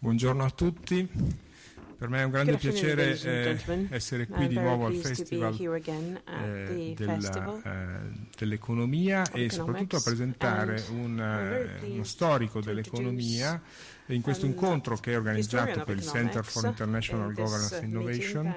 Buongiorno a tutti, per me è un grande piacere essere qui di nuovo al Festival dell'economia e soprattutto a presentare uno storico dell'economia in questo incontro che è organizzato per il Center for International Governance and Innovation.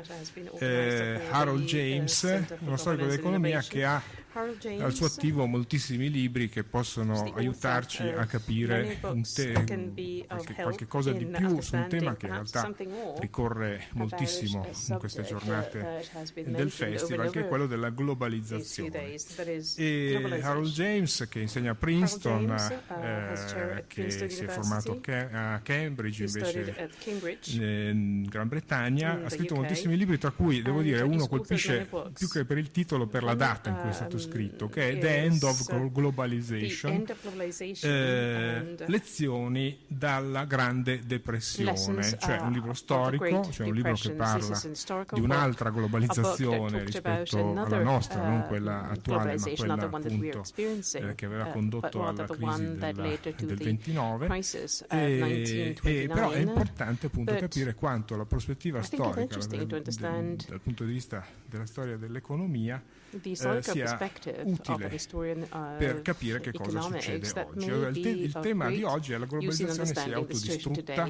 Harold James, uno storico dell'economia che ha al suo attivo moltissimi libri che possono aiutarci a capire qualche cosa di più su un tema che in realtà ricorre moltissimo in queste giornate del festival, che è quello della globalizzazione. E Harold James, che insegna a Princeton, che si è formato a Cambridge invece in Gran Bretagna, ha scritto moltissimi libri, tra cui devo dire uno colpisce più che per il titolo, per la data in cui è stato scritto, che è The End of Globalization, lezioni dalla Grande Depressione, cioè un libro storico, cioè un libro che parla di un'altra globalizzazione rispetto alla nostra, non quella attuale, ma quella appunto che aveva condotto alla crisi del 29, però è importante appunto capire quanto la prospettiva storica dal punto di vista della storia dell'economia sia utile per capire che cosa succede oggi. Il tema di oggi è la globalizzazione si è autodistrutta.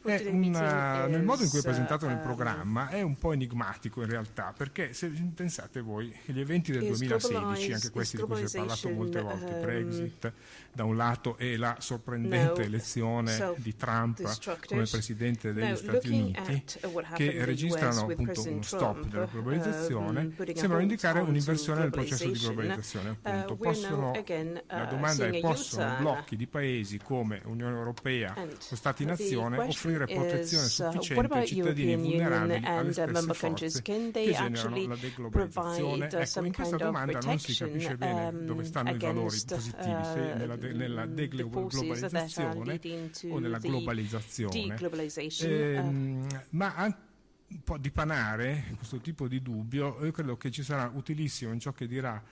Nel modo in cui è presentato nel programma è un po' enigmatico in realtà, perché se pensate voi, gli eventi del 2016, anche questi di cui si è parlato molte volte, Brexit da un lato e la sorprendente elezione di Trump come Presidente degli Stati Uniti, che registrano appunto uno stop della globalizzazione, sembrano indicare un'inversione del processo di globalizzazione. Appunto. La domanda è: possono blocchi di paesi come Unione Europea o Stati Nazione offrire protezione sufficiente ai cittadini vulnerabili alle stesse forze che generano la deglobalizzazione? Ecco, in questa domanda non si capisce bene dove stanno i valori positivi, se nella deglobalizzazione o nella globalizzazione. Ma anche un po' dipanare questo tipo di dubbio, io credo che ci sarà utilissimo in ciò che dirà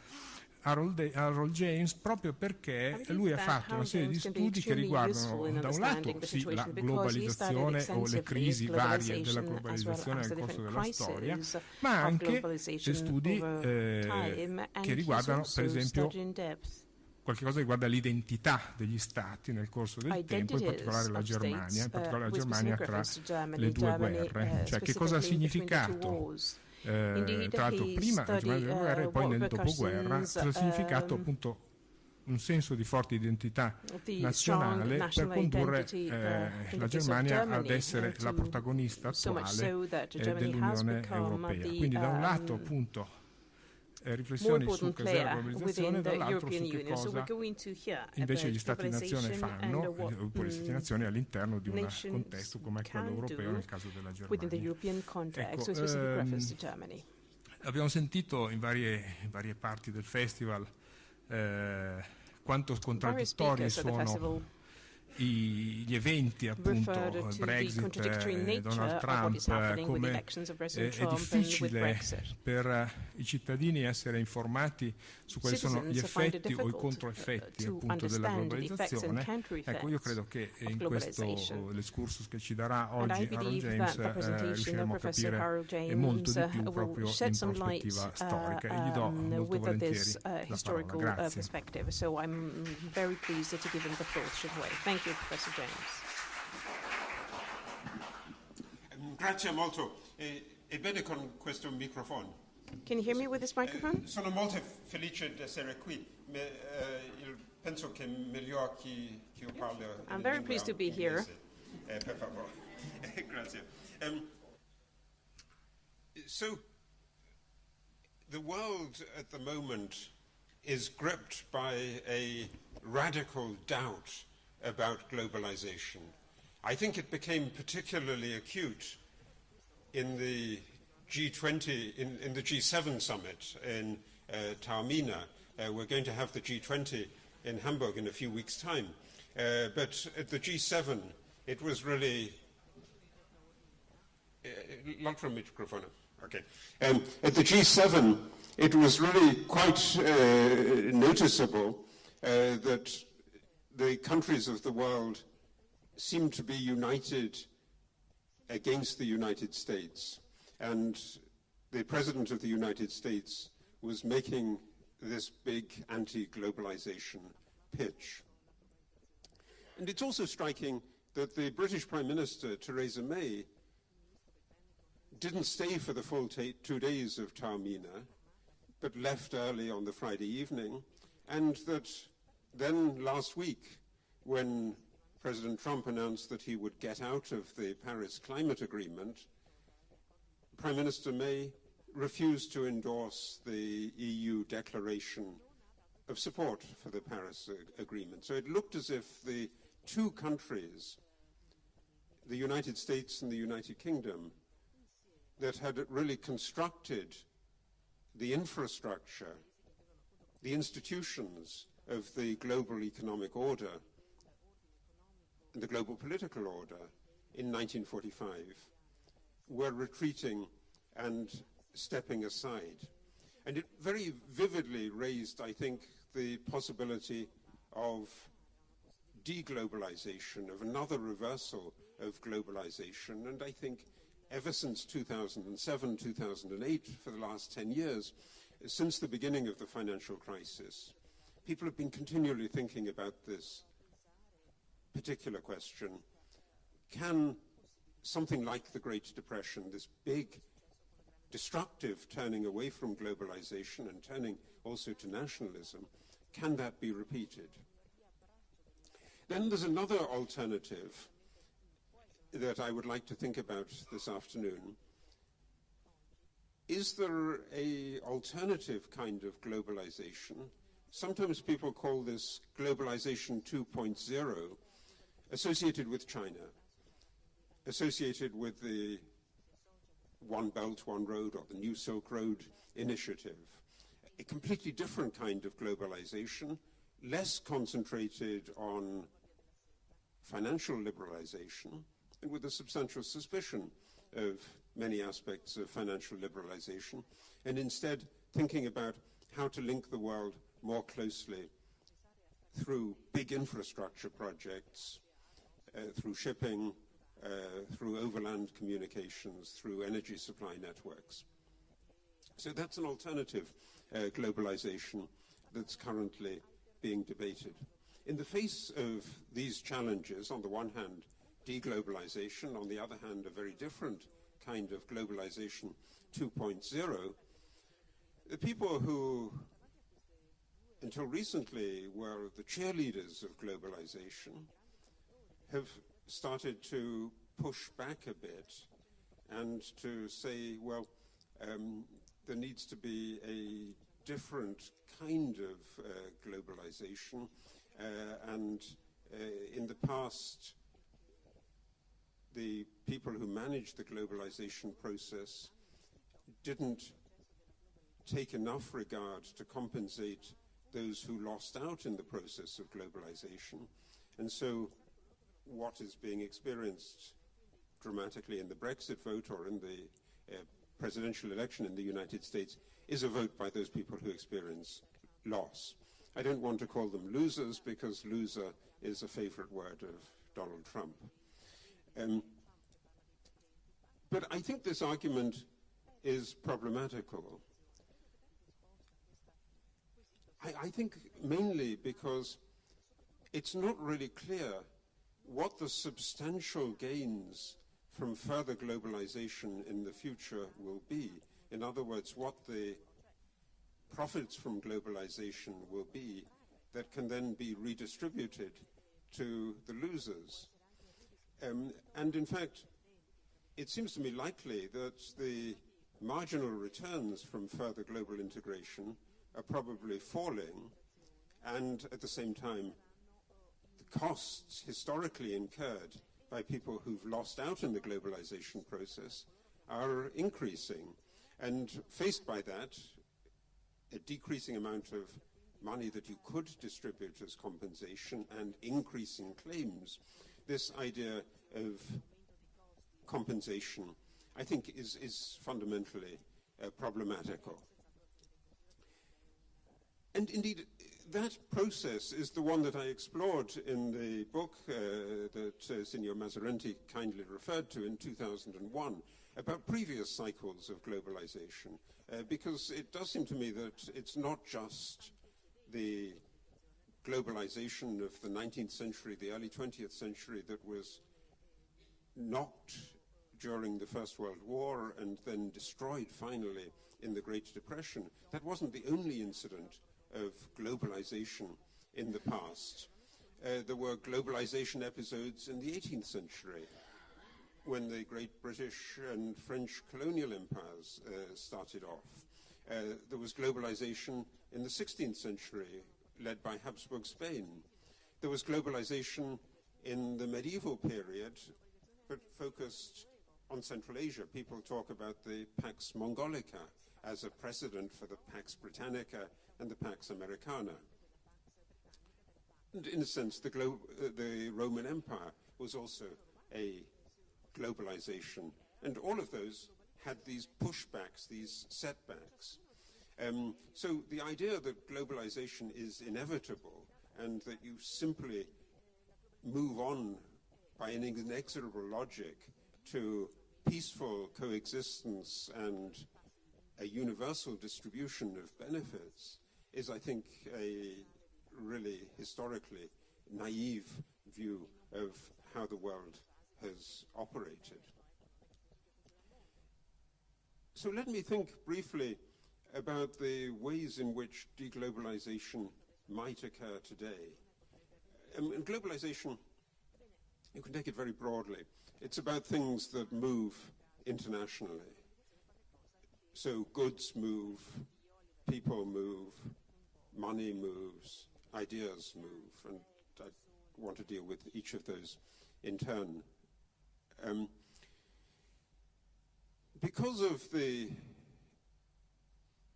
Harold James, proprio perché lui ha fatto una serie di studi che riguardano da un lato sì, la globalizzazione o le crisi varie della globalizzazione nel corso della storia, ma anche studi che riguardano per esempio qualche cosa che riguarda l'identità degli stati nel corso del tempo, in particolare la Germania, tra le due guerre, cioè che cosa ha significato tra l'altro prima la Germania delle guerre e poi nel dopoguerra, cosa ha significato appunto un senso di forte identità nazionale per condurre la Germania ad essere la protagonista attuale dell'Unione Europea. Quindi da un lato appunto riflessioni su cos'è la globalizzazione, dall'altro su che cosa invece gli Stati-nazione fanno, oppure gli Stati-nazione all'interno di un contesto come quello europeo nel caso della Germania. Abbiamo sentito in varie parti del festival quanto contraddittori sono gli eventi appunto Brexit, Donald Trump, come è difficile per i cittadini essere informati su quali sono gli effetti o i controeffetti appunto della globalizzazione. Ecco, io credo che in questo l'escursus che ci darà oggi Harold James riusciremo a capire molto di più proprio in prospettiva storica, e gli do molto volentieri la parola. Grazie. Professor James. Grazie molto. Ebbene con questo microfono. Can you hear me with this microphone? Sono molto felice di essere qui. Penso che meglio che io parli. I'm very pleased to be here. Per favore. Grazie. So, the world at the moment is gripped by a radical doubt about globalization. I think it became particularly acute in the G20, in the G7 summit in Taormina. We're going to have the G20 in Hamburg in a few weeks' time. But at the G7, it was really... L'altro microfono. Okay. At the G7, it was really quite noticeable that the countries of the world seemed to be united against the United States. And the President of the United States was making this big anti-globalization pitch. And it's also striking that the British Prime Minister, Theresa May, didn't stay for the full 2 days of Taormina, but left early on the Friday evening, and that then last week, when President Trump announced that he would get out of the Paris Climate Agreement, Prime Minister May refused to endorse the EU declaration of support for the Paris Agreement. So it looked as if the two countries, the United States and the United Kingdom, that had really constructed the infrastructure, the institutions of the global economic order and the global political order in 1945, were retreating and stepping aside. And it very vividly raised, I think, the possibility of deglobalization, of another reversal of globalization. And I think ever since 2007, 2008, for the last 10 years, since the beginning of the financial crisis, people have been continually thinking about this particular question. Can something like the Great Depression, this big, destructive turning away from globalization and turning also to nationalism, can that be repeated? Then there's another alternative that I would like to think about this afternoon. Is there an alternative kind of globalization? Sometimes people call this globalization 2.0, associated with China, associated with the One Belt, One Road, or the New Silk Road initiative. A completely different kind of globalization, less concentrated on financial liberalization, and with a substantial suspicion of many aspects of financial liberalization, and instead thinking about how to link the world more closely through big infrastructure projects, through shipping, through overland communications, through energy supply networks. So that's an alternative globalization that's currently being debated. In the face of these challenges, on the one hand, deglobalization, on the other hand, a very different kind of globalization 2.0, the people who until recently were the cheerleaders of globalization have started to push back a bit and to say, well, there needs to be a different kind of globalization, and in the past, the people who managed the globalization process didn't take enough regard to compensate those who lost out in the process of globalization. And so what is being experienced dramatically in the Brexit vote or in the presidential election in the United States is a vote by those people who experience loss. I don't want to call them losers, because loser is a favorite word of Donald Trump. But I think this argument is problematical. I think mainly because it's not really clear what the substantial gains from further globalization in the future will be. In other words, what the profits from globalization will be that can then be redistributed to the losers. And in fact, it seems to me likely that the marginal returns from further global integration are probably falling, and at the same time, the costs historically incurred by people who've lost out in the globalization process are increasing. And faced by that, a decreasing amount of money that you could distribute as compensation and increasing claims, this idea of compensation, I think, is fundamentally problematical. And indeed, that process is the one that I explored in the book that Signor Masarenti kindly referred to in 2001 about previous cycles of globalization, because it does seem to me that it's not just the globalization of the 19th century, the early 20th century, that was knocked during the First World War and then destroyed finally in the Great Depression. That wasn't the only incident of globalization in the past. There were globalization episodes in the 18th century when the great British and French colonial empires started off. There was globalization in the 16th century led by Habsburg Spain. There was globalization in the medieval period but focused on Central Asia. People talk about the Pax Mongolica as a precedent for the Pax Britannica and the Pax Americana. And in a sense, the Roman Empire was also a globalization. And all of those had these pushbacks, these setbacks. So the idea that globalization is inevitable and that you simply move on by an inexorable logic to peaceful coexistence and a universal distribution of benefits is, I think, a really historically naive view of how the world has operated. So let me think briefly about the ways in which deglobalization might occur today. And globalization, you can take it very broadly. It's about things that move internationally. So goods move, people move, money moves, ideas move, and I want to deal with each of those in turn. Because of the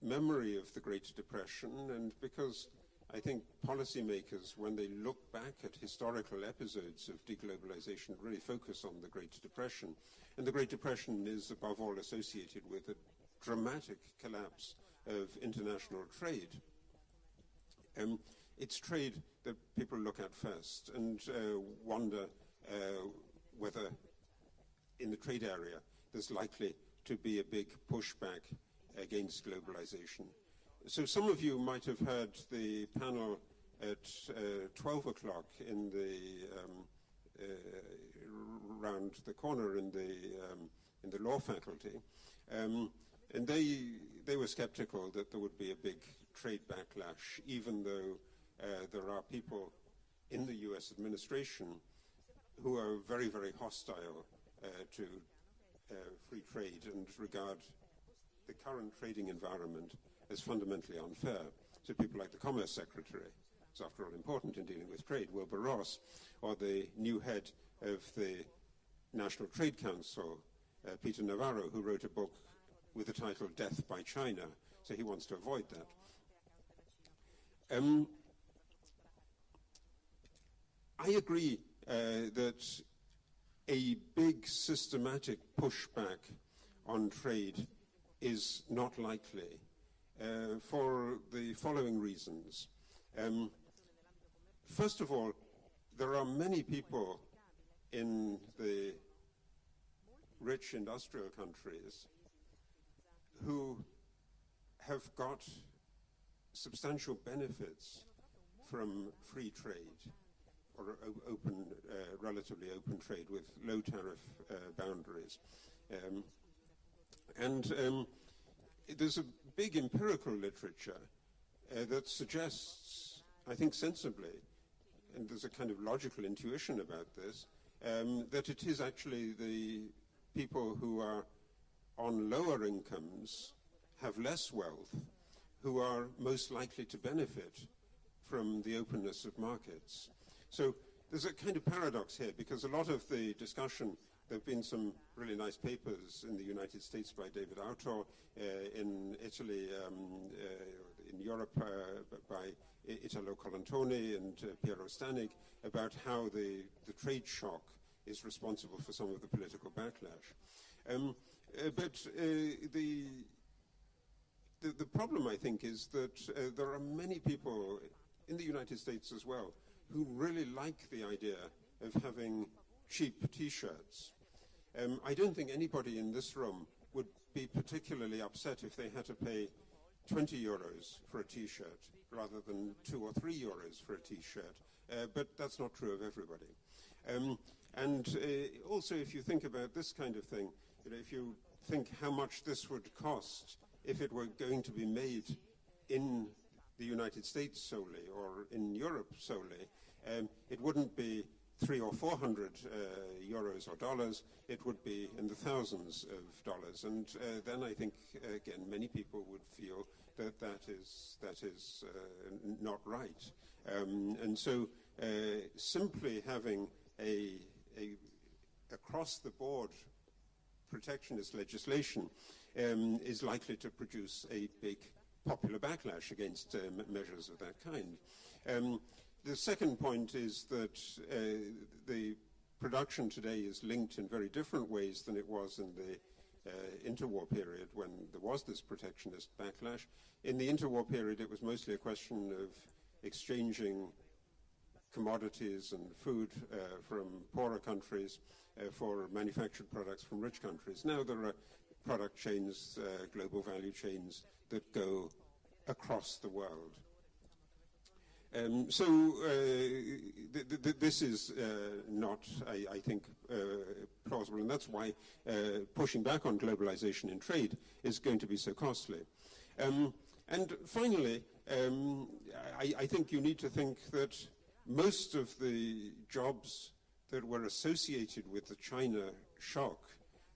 memory of the Great Depression, and because I think policymakers, when they look back at historical episodes of deglobalization, really focus on the Great Depression. And the Great Depression is, above all, associated with a dramatic collapse of international trade. It's trade that people look at first and wonder whether in the trade area there's likely to be a big pushback against globalization. So some of you might have heard the panel at 12 o'clock in the round the corner in the law faculty, and they were skeptical that there would be a big trade backlash, even though there are people in the U.S. administration who are very, very hostile to free trade and regard the current trading environment as fundamentally unfair. So people like the Commerce Secretary, who's after all important in dealing with trade, Wilbur Ross, or the new head of the National Trade Council, Peter Navarro, who wrote a book with the title Death by China. So he wants to avoid that. I agree that a big systematic pushback on trade is not likely for the following reasons. First of all, there are many people in the rich industrial countries who have got substantial benefits from free trade or relatively open trade with low tariff boundaries. There's a big empirical literature that suggests, I think sensibly, and there's a kind of logical intuition about this, that it is actually the people who are on lower incomes, have less wealth, who are most likely to benefit from the openness of markets. So there's a kind of paradox here, because a lot of the discussion, there have been some really nice papers in the United States by David Autor, in Italy, in Europe by Italo Colantoni and Piero Stanig, about how the trade shock is responsible for some of the political backlash. But the problem, I think, is that there are many people in the United States as well, who really like the idea of having cheap T-shirts. I don't think anybody in this room would be particularly upset if they had to pay 20 euros for a T-shirt rather than 2 or 3 euros for a T-shirt. But that's not true of everybody. Also, if you think about this kind of thing, if you think how much this would cost if it were going to be made in the United States solely or in Europe solely, it wouldn't be 300 or 400 euros or dollars. It would be in the thousands of dollars, and then I think again many people would feel that that is not right, and so simply having a across the board protectionist legislation is likely to produce a big popular backlash against measures of that kind. The second point is that the production today is linked in very different ways than it was in the interwar period when there was this protectionist backlash. In the interwar period, it was mostly a question of exchanging commodities and food from poorer countries for manufactured products from rich countries. Now there are product chains, global value chains that go across the world. This is not, I think, plausible, and that's why pushing back on globalization in trade is going to be so costly. And finally, I think you need to think that most of the jobs that were associated with the China shock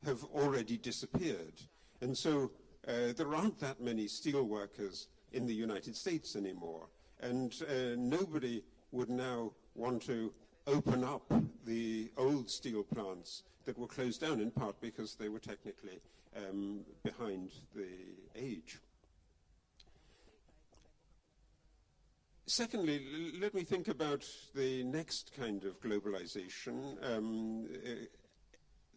have already disappeared. And so there aren't that many steel workers in the United States anymore. And nobody would now want to open up the old steel plants that were closed down, in part because they were technically behind the age. Secondly, let me think about the next kind of globalization,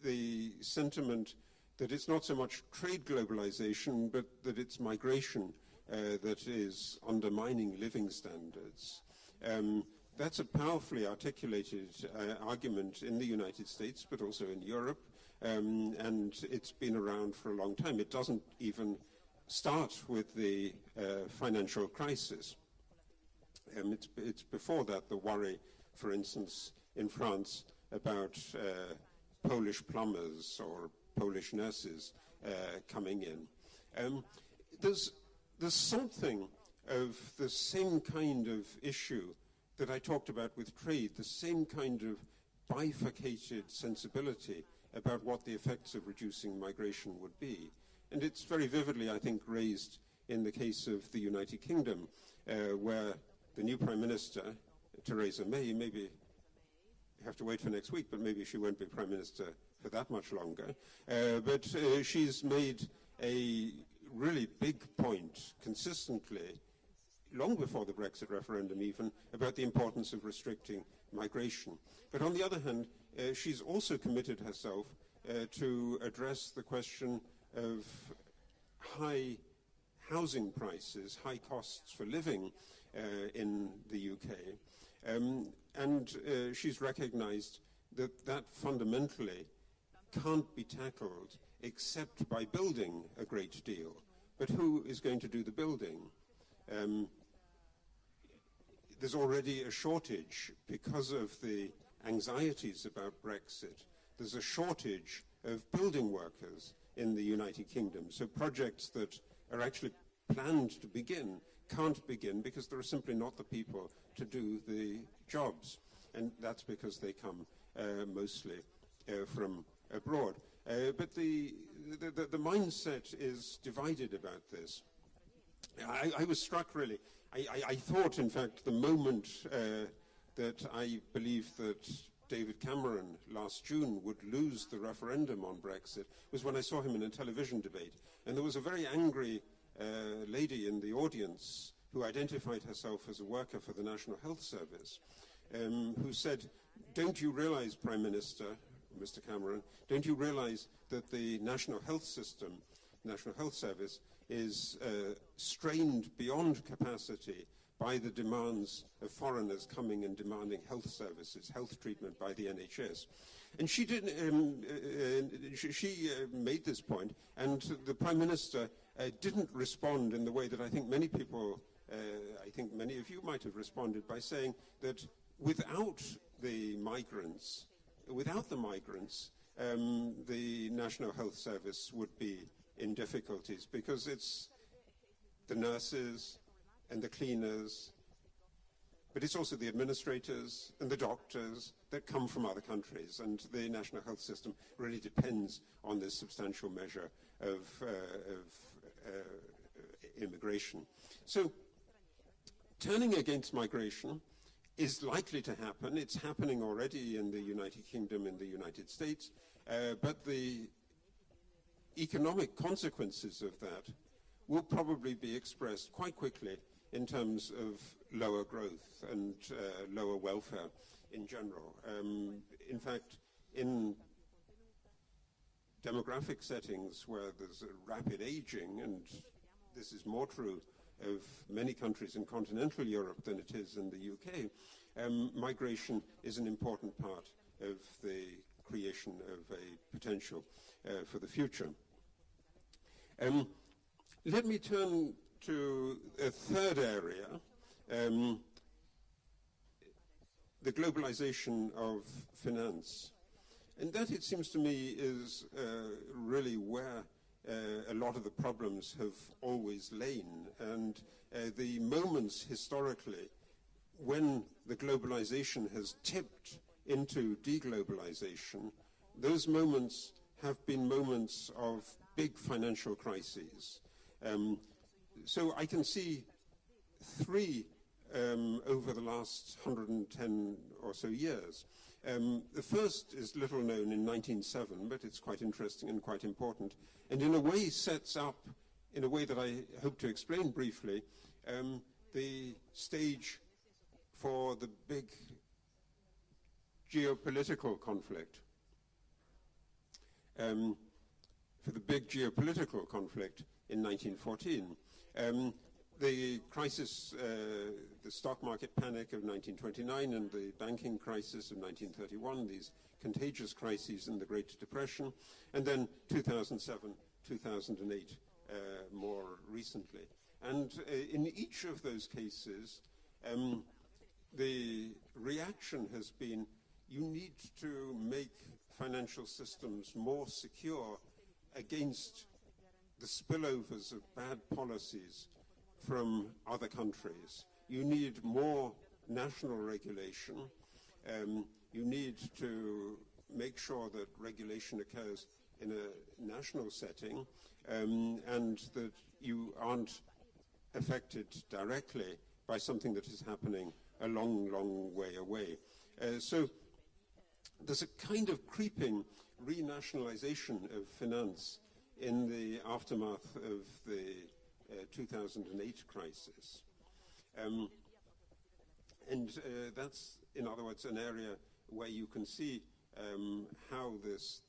the sentiment that it's not so much trade globalization, but that it's migration that is undermining living standards. That's a powerfully articulated argument in the United States, but also in Europe, and it's been around for a long time. It doesn't even start with the financial crisis. It's before that the worry, for instance, in France about Polish plumbers or Polish nurses coming in. There's something of the same kind of issue that I talked about with trade, the same kind of bifurcated sensibility about what the effects of reducing migration would be. And it's very vividly, I think, raised in the case of the United Kingdom, where the new Prime Minister, Theresa May, maybe you have to wait for next week, but maybe she won't be Prime Minister for that much longer. But she's made a really big point consistently, long before the Brexit referendum even, about the importance of restricting migration. But on the other hand, she's also committed herself to address the question of high housing prices, high costs for living in the UK. And she's recognized that that fundamentally can't be tackled except by building a great deal. But who is going to do the building? There's already a shortage because of the anxieties about Brexit. There's a shortage of building workers in the United Kingdom. So projects that are actually planned to begin can't begin because there are simply not the people to do the jobs. And that's because they come mostly from abroad. But the mindset is divided about this. I was struck, really. I thought, in fact, the moment that I believed that David Cameron last June would lose the referendum on Brexit was when I saw him in a television debate. And there was a very angry lady in the audience who identified herself as a worker for the National Health Service, who said, "Don't you realize, Prime Minister, Mr. Cameron, don't you realize that the National Health System, National Health Service, is strained beyond capacity by the demands of foreigners coming and demanding health services, health treatment by the NHS. And she made this point, and the Prime Minister didn't respond in the way that I think many people, I think many of you might have responded by saying that without the migrants, the National Health Service would be in difficulties, because it's the nurses and the cleaners, but it's also the administrators and the doctors that come from other countries, and the national health system really depends on this substantial measure of immigration. So turning against migration is likely to happen. It's happening already in the United Kingdom, in the United States, but the economic consequences of that will probably be expressed quite quickly in terms of lower growth and lower welfare in general. In fact, in demographic settings where there's a rapid aging, and this is more true of many countries in continental Europe than it is in the UK, migration is an important part of the creation of a potential for the future. Let me turn to a third area, the globalization of finance. And that, it seems to me, is really where a lot of the problems have always lain. And the moments historically when the globalization has tipped into deglobalization, those moments have been moments of big financial crises. So I can see three over the last 110 or so years. The first is little known in 1907, but it's quite interesting and quite important, and in a way sets up, in a way that I hope to explain briefly, the stage for the big geopolitical conflict. For the big geopolitical conflict in 1914. The crisis, the stock market panic of 1929 and the banking crisis of 1931, these contagious crises in the Great Depression, and then 2007, 2008 more recently. And in each of those cases, the reaction has been, you need to make financial systems more secure against the spillovers of bad policies from other countries. You need more national regulation. You need to make sure that regulation occurs in a national setting, and that you aren't affected directly by something that is happening a long, long way away. So there's a kind of creeping renationalization of finance in the aftermath of the 2008 crisis. And that's, in other words, an area where you can see how this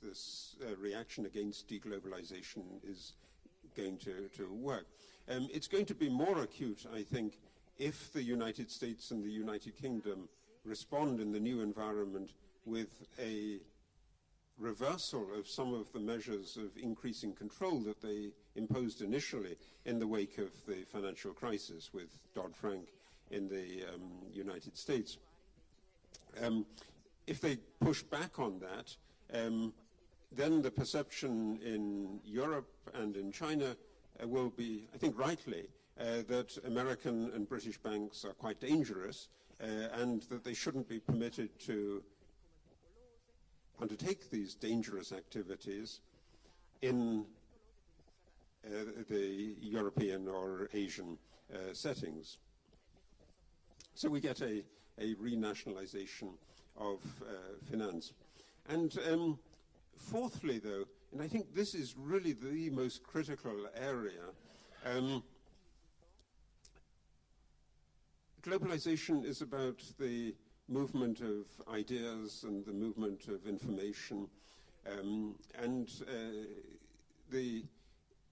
reaction against deglobalization is going to work. It's going to be more acute, I think, if the United States and the United Kingdom respond in the new environment with a reversal of some of the measures of increasing control that they imposed initially in the wake of the financial crisis with Dodd-Frank in the United States. If they push back on that, then the perception in Europe and in China will be, I think rightly, that American and British banks are quite dangerous and that they shouldn't be permitted to undertake these dangerous activities in the European or Asian settings. So we get a renationalization of finance. And fourthly, though, and I think this is really the most critical area, globalization is about the movement of ideas and the movement of information, and the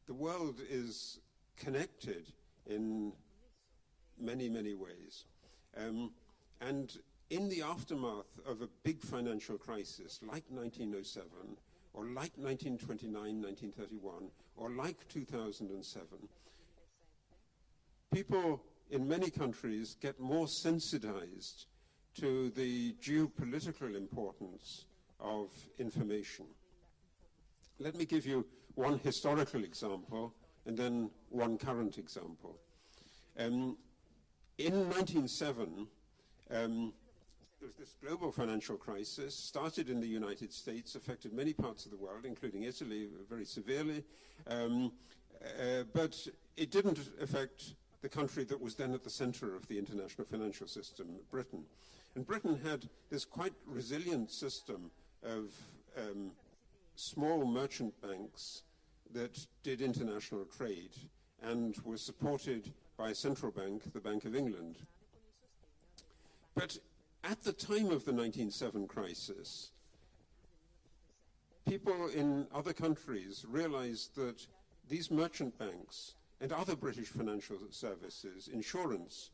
world is connected in many, many ways. And in the aftermath of a big financial crisis like 1907, or like 1929, 1931, or like 2007, people in many countries get more sensitized to the geopolitical importance of information. Let me give you one historical example and then one current example. In 1907, there was this global financial crisis, started in the United States, affected many parts of the world, including Italy, very severely, but it didn't affect the country that was then at the center of the international financial system, Britain. And Britain had this quite resilient system of small merchant banks that did international trade and were supported by a central bank, the Bank of England. But at the time of the 1907 crisis, people in other countries realized that these merchant banks and other British financial services, insurance,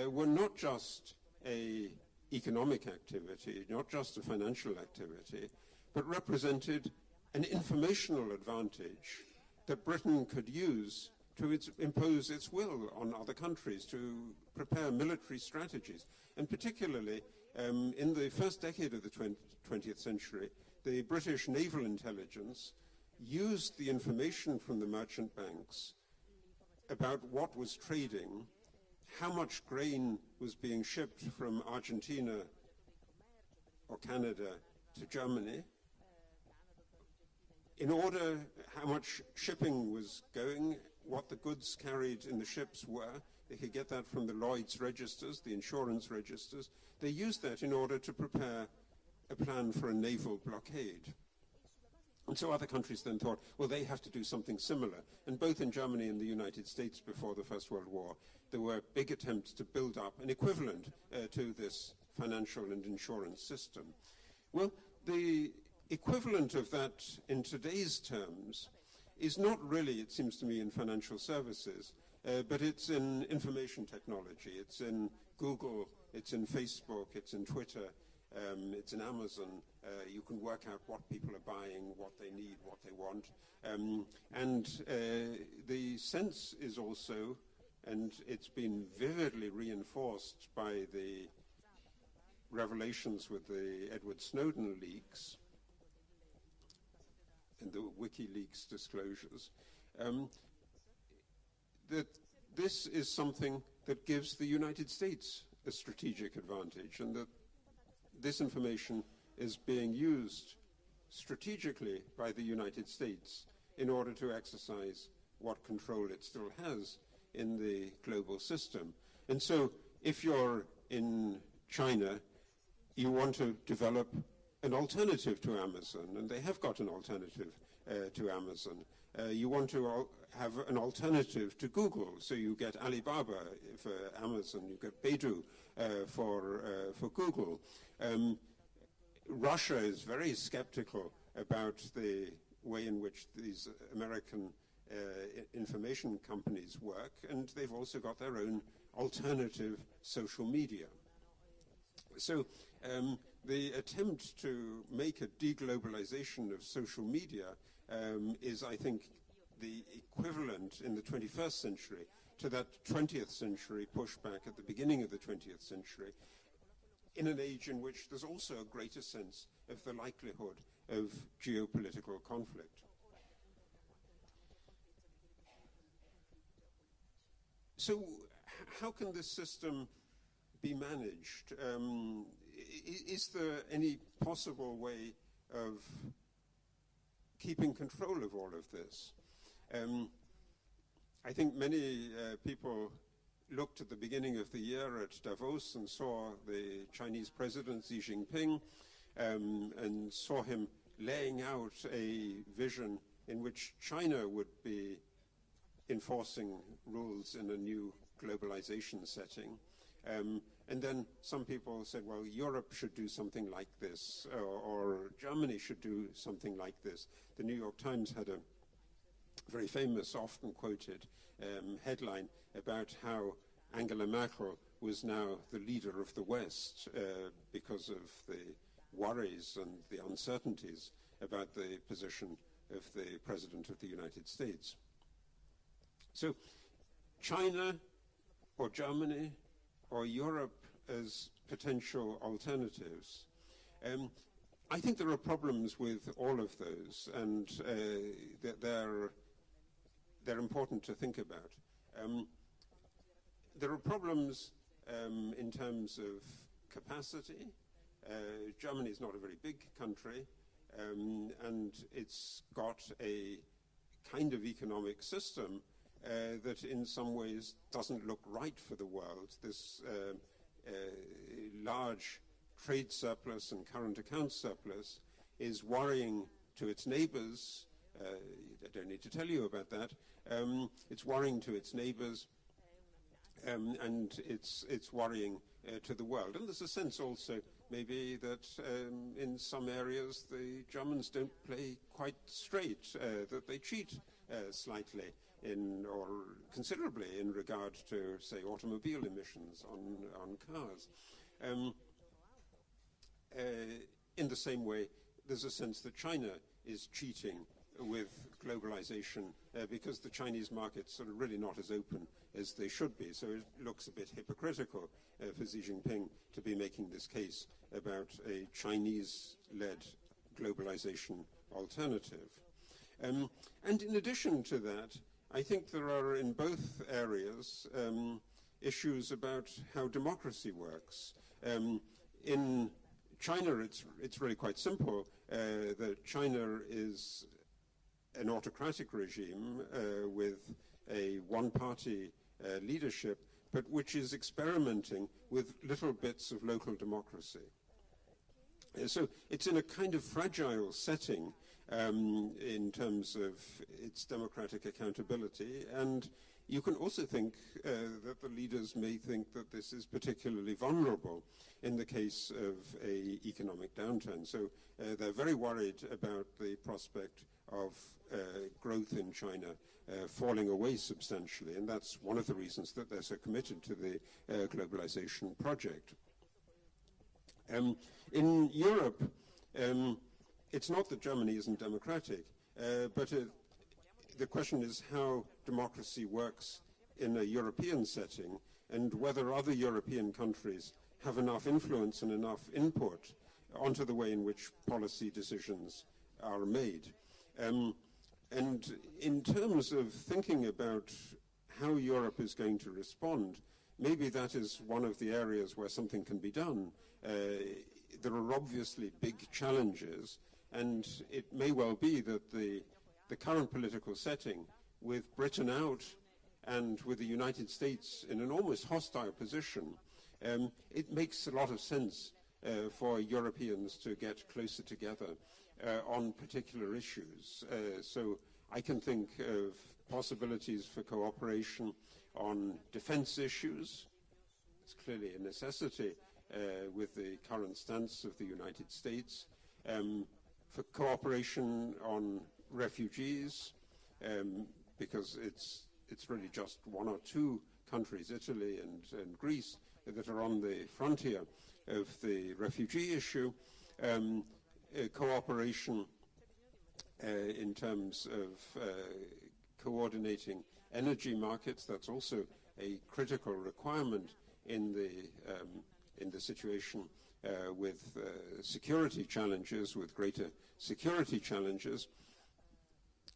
were not just an economic activity, not just a financial activity, but represented an informational advantage that Britain could use to impose its will on other countries, to prepare military strategies. And particularly, in the first decade of the 20th century, the British naval intelligence used the information from the merchant banks about what was trading, how much grain was being shipped from Argentina or Canada to Germany, in order how much shipping was going, what the goods carried in the ships were. They could get that from the Lloyd's registers, the insurance registers. They used that in order to prepare a plan for a naval blockade. And so other countries then thought, well, they have to do something similar. And both in Germany and the United States before the First World War, there were big attempts to build up an equivalent to this financial and insurance system. Well, the equivalent of that in today's terms is not really, it seems to me, in financial services, but it's in information technology. It's in Google, it's in Facebook, it's in Twitter, it's in Amazon. You can work out what people are buying, what they need, what they want. And the sense is also, and it's been vividly reinforced by the revelations with the Edward Snowden leaks and the WikiLeaks disclosures, that this is something that gives the United States a strategic advantage, and that this information is being used strategically by the United States in order to exercise what control it still has in the global system. And so if you're in China, you want to develop an alternative to Amazon, and they have got an alternative to Amazon. You want to have an alternative to Google, so you get Alibaba for Amazon, you get Baidu for Google. Russia is very skeptical about the way in which these American information companies work, and they've also got their own alternative social media. So the attempt to make a deglobalization of social media is, I think, the equivalent in the 21st century to that 20th century pushback at the beginning of the 20th century, in an age in which there's also a greater sense of the likelihood of geopolitical conflict. So how can this system be managed? Is there any possible way of keeping control of all of this? I think many people looked at the beginning of the year at Davos and saw the Chinese president, Xi Jinping, and saw him laying out a vision in which China would be enforcing rules in a new globalization setting. And then some people said, well, Europe should do something like this, or Germany should do something like this. The New York Times had a very famous, often quoted headline about how Angela Merkel was now the leader of the West because of the worries and the uncertainties about the position of the President of the United States. So China or Germany or Europe as potential alternatives, I think there are problems with all of those, and they're important to think about. There are problems in terms of capacity. Germany is not a very big country, and it's got a kind of economic system that in some ways doesn't look right for the world. This large trade surplus and current account surplus is worrying to its neighbors. I don't need to tell you about that. It's worrying to its neighbors, and it's worrying to the world. And there's a sense also maybe that in some areas the Germans don't play quite straight, that they cheat slightly or considerably in regard to, say, automobile emissions on cars. In the same way, there's a sense that China is cheating with globalization because the Chinese markets are really not as open as they should be. So it looks a bit hypocritical for Xi Jinping to be making this case about a Chinese-led globalization alternative. And in addition to that, I think there are in both areas issues about how democracy works. In China, it's really quite simple. That China is an autocratic regime with a one-party leadership, but which is experimenting with little bits of local democracy. So it's in a kind of fragile setting in terms of its democratic accountability, and you can also think that the leaders may think that this is particularly vulnerable in the case of an economic downturn. So they're very worried about the prospect of growth in China falling away substantially, and that's one of the reasons that they're so committed to the globalization project. In Europe, it's not that Germany isn't democratic, but the question is how democracy works in a European setting and whether other European countries have enough influence and enough input onto the way in which policy decisions are made. And in terms of thinking about how Europe is going to respond, maybe that is one of the areas where something can be done. There are obviously big challenges, and it may well be that the current political setting, with Britain out and with the United States in an almost hostile position, it makes a lot of sense for Europeans to get closer together on particular issues. So I can think of possibilities for cooperation on defense issues. It's clearly a necessity with the current stance of the United States. For cooperation on refugees, because it's really just one or two countries, Italy and Greece, that are on the frontier of the refugee issue. Cooperation in terms of coordinating energy markets. That's also a critical requirement in the situation with security challenges, with greater security challenges.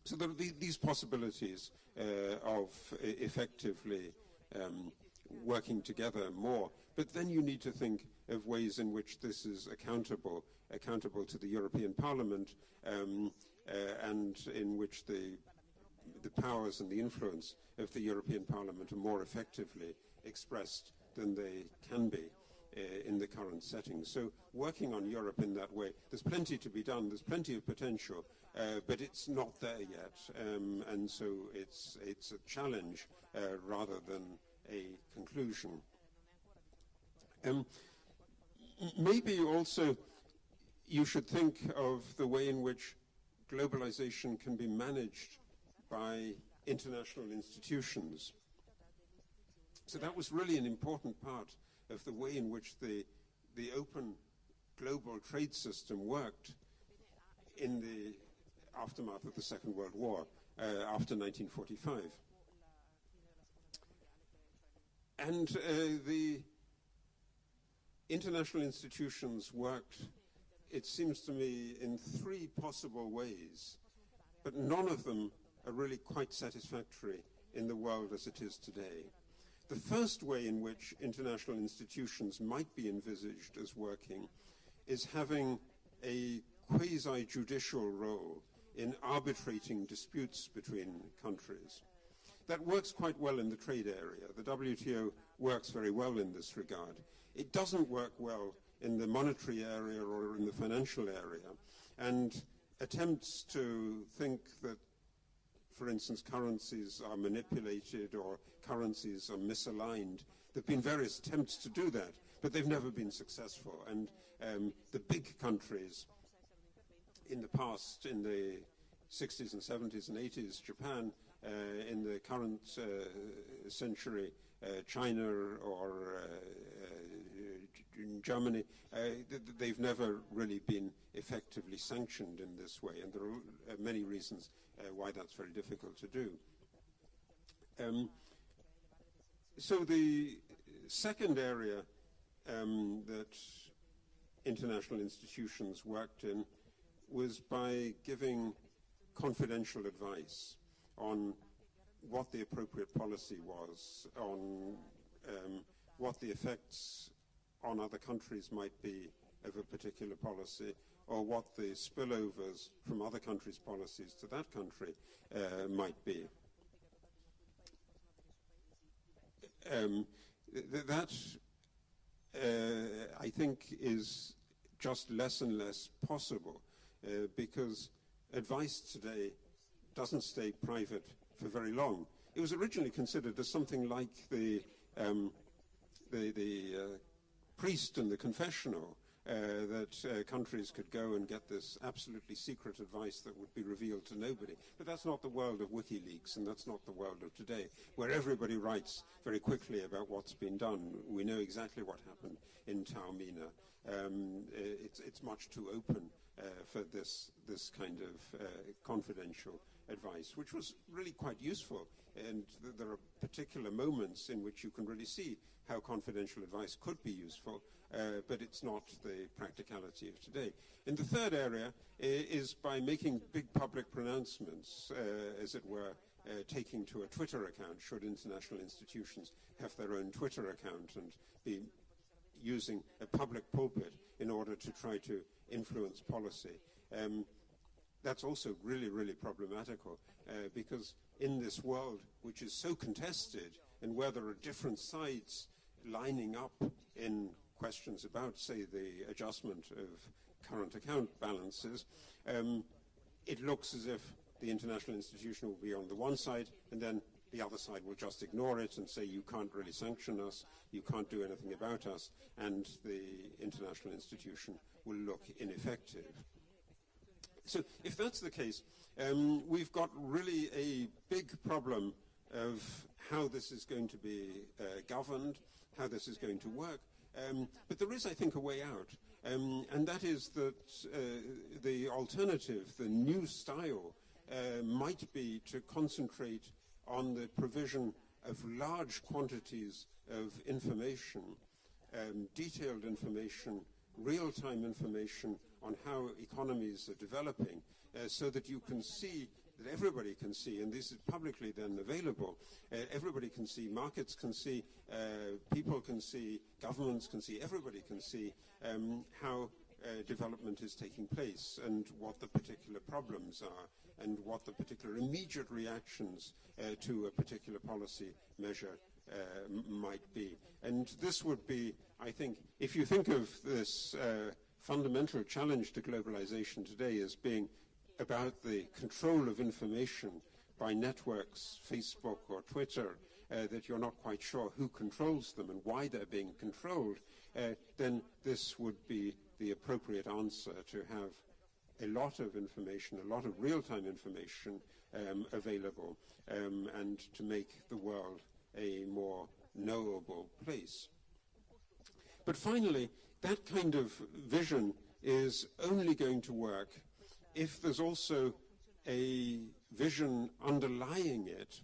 So there are these possibilities of effectively working together more. But then you need to think of ways in which this is accountable to the European Parliament, and in which the powers and the influence of the European Parliament are more effectively expressed than they can be in the current setting. So working on Europe in that way, there's plenty to be done, there's plenty of potential, but it's not there yet, and so it's a challenge rather than a conclusion. Maybe also you should think of the way in which globalization can be managed by international institutions. So that was really an important part of the way in which the open global trade system worked in the aftermath of the Second World War, after 1945. And the international institutions worked, it seems to me, in three possible ways, but none of them are really quite satisfactory in the world as it is today. The first way in which international institutions might be envisaged as working is having a quasi-judicial role in arbitrating disputes between countries. That works quite well in the trade area. The WTO works very well in this regard. It doesn't work well in the monetary area or in the financial area. And attempts to think that, for instance, currencies are manipulated or currencies are misaligned. There have been various attempts to do that, but they've never been successful. And the big countries in the past, in the 60s and 70s and 80s, Japan, in the current century, China or Germany, they've never really been effectively sanctioned in this way, and there are many reasons why that's very difficult to do. So the second area that international institutions worked in was by giving confidential advice on what the appropriate policy was, on what the effects on other countries might be of a particular policy, or what the spillovers from other countries' policies to that country might be. That, I think, is just less and less possible because advice today doesn't stay private for very long. It was originally considered as something like the priest in the confessional, that countries could go and get this absolutely secret advice that would be revealed to nobody. But that's not the world of WikiLeaks, and that's not the world of today, where everybody writes very quickly about what's been done. We know exactly what happened in Taormina. It's much too open for this kind of confidential advice, which was really quite useful. And there are particular moments in which you can really see how confidential advice could be useful, but it's not the practicality of today. And the third area is by making big public pronouncements, as it were, taking to a Twitter account, should international institutions have their own Twitter account and be using a public pulpit in order to try to influence policy. That's also really, really problematical because in this world, which is so contested and where there are different sides lining up in questions about, say, the adjustment of current account balances, it looks as if the international institution will be on the one side and then the other side will just ignore it and say, you can't really sanction us, you can't do anything about us, and the international institution will look ineffective. So if that's the case, we've got really a big problem of how this is going to be governed, how this is going to work. But there is, I think, a way out. And that is that the alternative, the new style, might be to concentrate on the provision of large quantities of information, detailed information, real-time information on how economies are developing, so that you can see, that everybody can see, and this is publicly then available, everybody can see, markets can see, people can see, governments can see, everybody can see how development is taking place and what the particular problems are and what the particular immediate reactions to a particular policy measure might be. And this would be, I think, if you think of this fundamental challenge to globalization today as being about the control of information by networks, Facebook or Twitter, that you're not quite sure who controls them and why they're being controlled, then this would be the appropriate answer, to have a lot of information, a lot of real-time information available, and to make the world a more knowable place. But finally, that kind of vision is only going to work if there's also a vision underlying it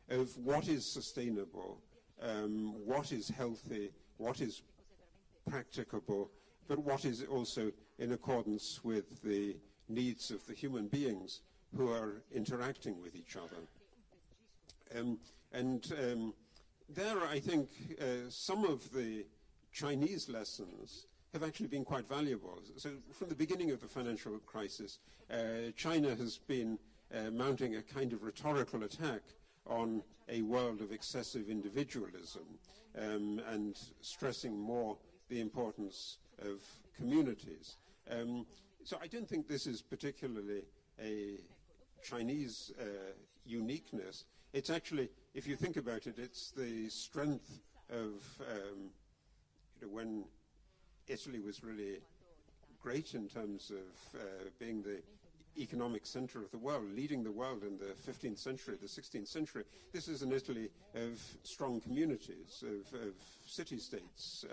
of what is sustainable, what is healthy, what is practicable, but what is also in accordance with the needs of the human beings who are interacting with each other. There, I think, some of the Chinese lessons have actually been quite valuable. So from the beginning of the financial crisis, China has been mounting a kind of rhetorical attack on a world of excessive individualism and stressing more the importance of communities. So I don't think this is particularly a Chinese uniqueness. It's actually, if you think about it, it's the strength of when Italy was really great in terms of being the economic center of the world, leading the world in the 15th century, the 16th century. This is an Italy of strong communities, of city-states.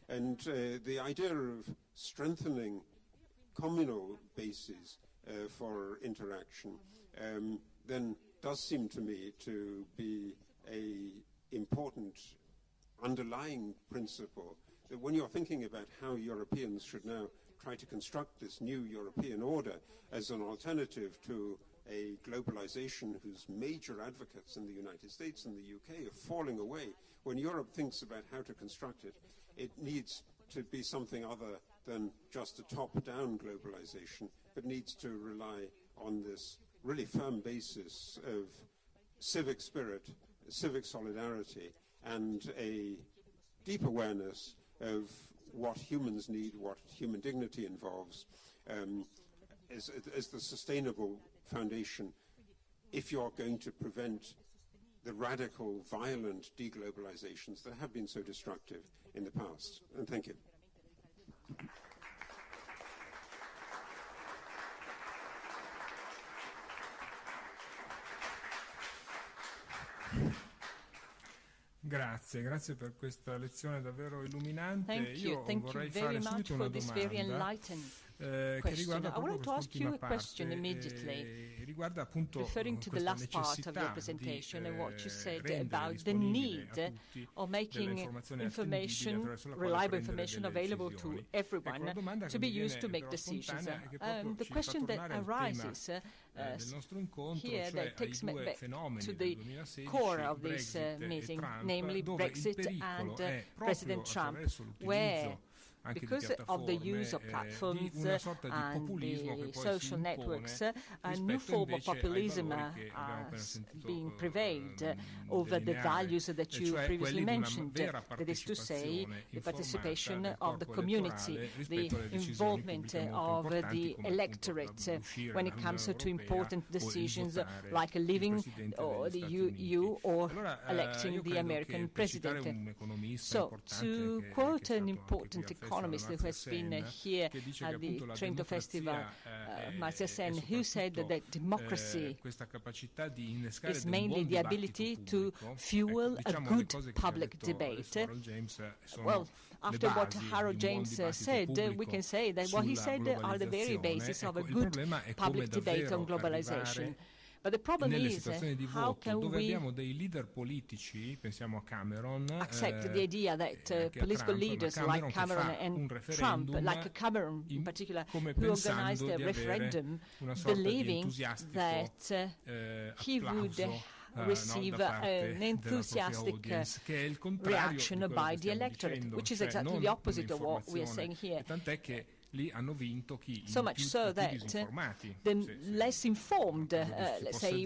And the idea of strengthening communal bases for interaction then does seem to me to be an important underlying principle that when you're thinking about how Europeans should now try to construct this new European order as an alternative to a globalization whose major advocates in the United States and the UK are falling away, when Europe thinks about how to construct it, it needs to be something other than just a top-down globalization, but needs to rely on this really firm basis of civic spirit, civic solidarity, and a deep awareness of what humans need, what human dignity involves, as the sustainable foundation if you're going to prevent the radical, violent deglobalizations that have been so destructive in the past. And thank you. Grazie per questa lezione davvero illuminante. Thank you vorrei very fare much subito for una this very domanda enlightened che riguarda I wanted to ask you a question parte, immediately, riguarda appunto referring to the questa last part of your necessità presentation di, and what you said rendere about the disponibile need a tutti of delle making informazioni information, attendibili attraverso la quale reliable prendere information delle available to decisioni. everyone La domanda che to be mi used to viene make però decisions. spontanea è che proprio The ci fa question that tornare al tema arises del nostro incontro, here cioè that ai takes me due back fenomeni to del the 2016, core of this Brexit e meeting, Trump, namely dove il Brexit pericolo and è President proprio Trump, attraverso l'utilizzo where anche because di of the use of platforms di una sorta di and populismo che the poi social si networks, impone a new rispetto form of invece ai populism valori che abbiamo appena has sentito been prevailed over the delineare, values that e you cioè previously quelli di una mentioned, vera that is to say, the partecipazione participation informata del of the corpo community, elettorale the rispetto alle decisioni involvement pubbliche molto of importanti the come electorate appunto uscire when it dall'Unione comes to Europea important o il decisions votare like il leaving Presidente or degli the Stati Uniti. EU or Allora, electing io the credo American che per citare president. un economista So, importante to che quote è stato an anche important qui al economist who has been here che dice at che the appunto la Trento Festival, democrazia Marcia Sen, who said that democracy questa capacità di innescare is un mainly buon the ability to pubblico. fuel Ecco, a diciamo good le cose che ha public detto debate. Harold James sono Well, le after what basi Harold di un buon James dibattito said, we pubblico can say that what he sulla said are the very globalizzazione. basis of Ecco, a il good problema è come public debate on davvero globalization. arrivare But the problem nelle is situazioni di how voto can dove we abbiamo dei leader politici, pensiamo a Cameron, accept the idea that anche a political Trump, leaders ma like Cameron che fa un and Trump, referendum like Cameron in particular, come who organized pensando a di avere referendum una sorta di believing entusiastico that he would receive da parte an enthusiastic audience, che è il contrario reaction di quello by che the stiamo electorate, dicendo, which is cioè exactly non the opposite of what we are saying un'informazione. here. E tant'è che lì hanno vinto chi So much so that the less informed, let's say,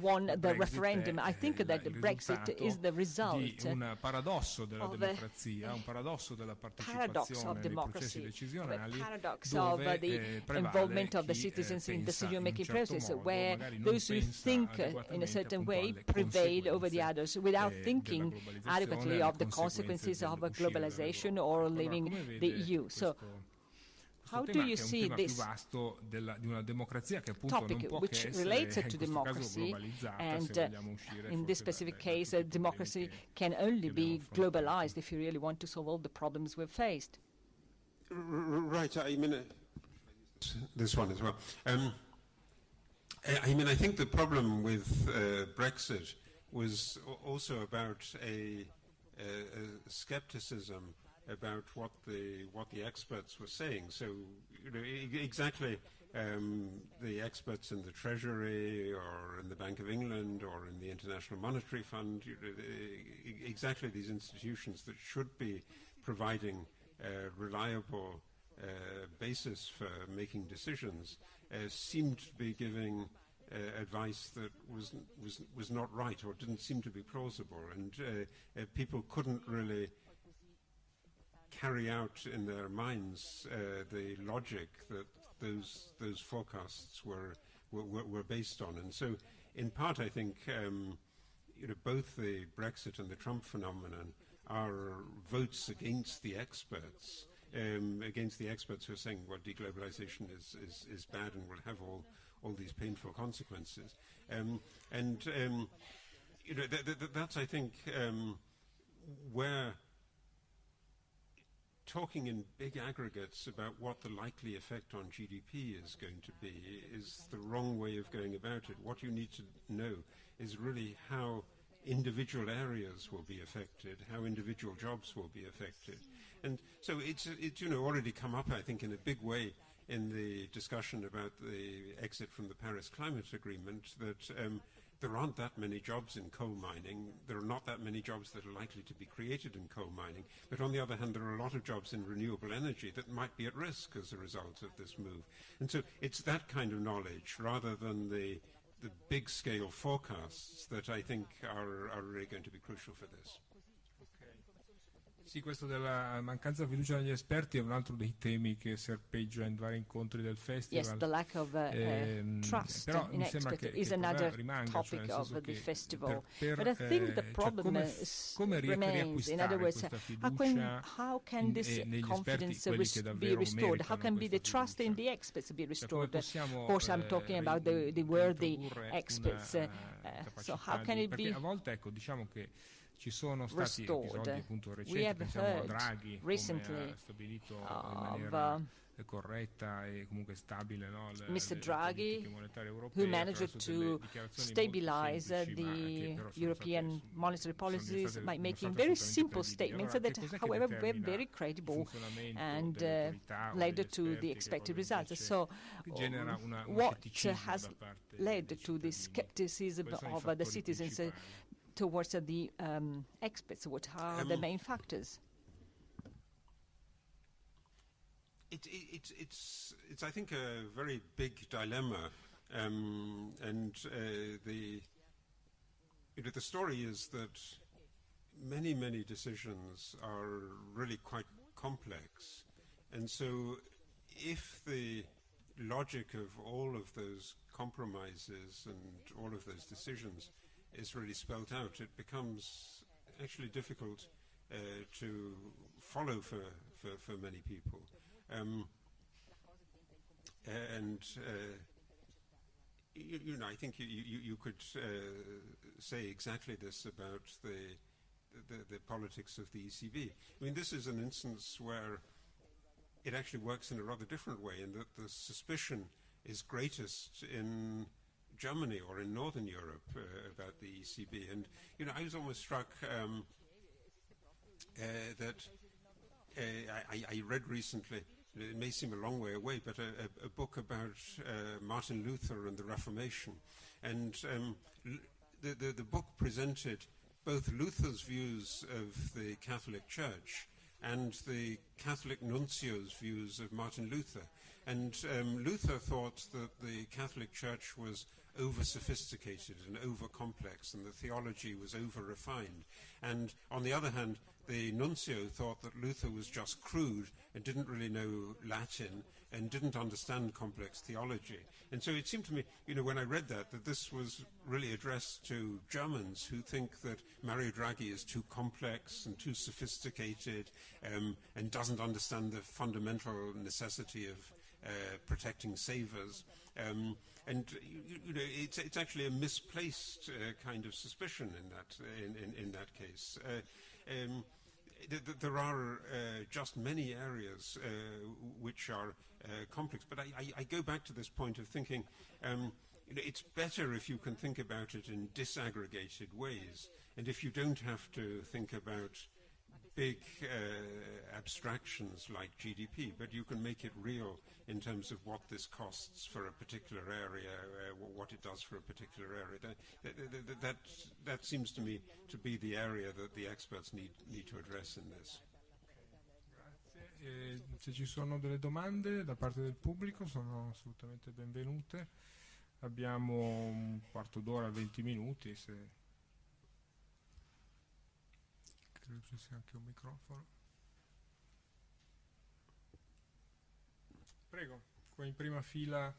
won the referendum. I think that the Brexit is the result un paradosso della democrazia, un paradosso della partecipazione nei processi decisionali, paradox of the involvement of the citizens in the decision-making process, where those who think in a certain way prevail over the others without thinking adequately of the consequences of globalization or leaving the EU. So How do you see this topic, which relates to democracy, and in this specific case, democracy can only be globalized if you really want to solve all the problems we've faced? Right. I mean, this one as well. I mean, I think the problem with Brexit was also about a skepticism about what the experts were saying. So, exactly, the experts in the Treasury or in the Bank of England or in the International Monetary Fund, exactly these institutions that should be providing reliable basis for making decisions, seemed to be giving advice that was not right or didn't seem to be plausible, and people couldn't really carry out in their minds the logic that those forecasts were based on. And so, in part, I think both the Brexit and the Trump phenomenon are votes against the experts. Who are saying, well, deglobalization is bad and will have all these painful consequences. That's, I think, where talking in big aggregates about what the likely effect on GDP is going to be is the wrong way of going about it. What you need to know is really how individual areas will be affected, how individual jobs will be affected. And so it's already come up, I think, in a big way in the discussion about the exit from the Paris Climate Agreement, that there aren't that many jobs in coal mining. There are not that many jobs that are likely to be created in coal mining. But on the other hand, there are a lot of jobs in renewable energy that might be at risk as a result of this move. And so it's that kind of knowledge, rather than the big-scale forecasts, that I think are really going to be crucial for this. Sì, questo della mancanza di fiducia negli esperti è un altro dei temi che serpeggia in vari incontri del festival. Yes, the lack of trust in experts is another topic of the festival. But I think the problem remains. In other words, how can this confidence be restored? How can the trust in the experts be restored? Of course, I'm talking about the worthy experts. So how can it be a volte, ecco, diciamo che ci sono stati restored? episodi appunto recenti, We have pensiamo a heard Draghi, recently come ha stabilito in maniera corretta e comunque stabile, no, Mr. Draghi, who managed to stabilize the European monetary policies by making very simple statements that, however, were very credible and led to the expected results. So what has led to the skepticism of the citizens towards the experts? What are the main factors? It's I think a very big dilemma, and the story is that many decisions are really quite complex, and so if the logic of all of those compromises and all of those decisions is really spelled out, it becomes actually difficult to follow for many people. I think you could say exactly this about the politics of the ECB. I mean, this is an instance where it actually works in a rather different way, in that the suspicion is greatest in Germany or in Northern Europe about the ECB. And, I was almost struck that I read recently, it may seem a long way away, but a book about Martin Luther and the Reformation. And the book presented both Luther's views of the Catholic Church and the Catholic nuncio's views of Martin Luther. And Luther thought that the Catholic Church was over-sophisticated and over-complex, and the theology was over-refined. And on the other hand, the nuncio thought that Luther was just crude and didn't really know Latin, and didn't understand complex theology. And so it seemed to me, when I read that this was really addressed to Germans who think that Mario Draghi is too complex and too sophisticated and doesn't understand the fundamental necessity of protecting savers. And it's actually a misplaced kind of suspicion in that case. There are just many areas which are complex, but I go back to this point of thinking it's better if you can think about it in disaggregated ways, and if you don't have to think about big abstractions like GDP, but you can make it real in terms of what this costs for a particular area, what it does for a particular area. That seems to me to be the area that the experts need to address in this. Grazie. Se ci sono delle domande da parte del pubblico sono assolutamente benvenute. Abbiamo un quarto d'ora, 20 minuti. Credo ci sia anche un microfono. Prego, qua in prima fila.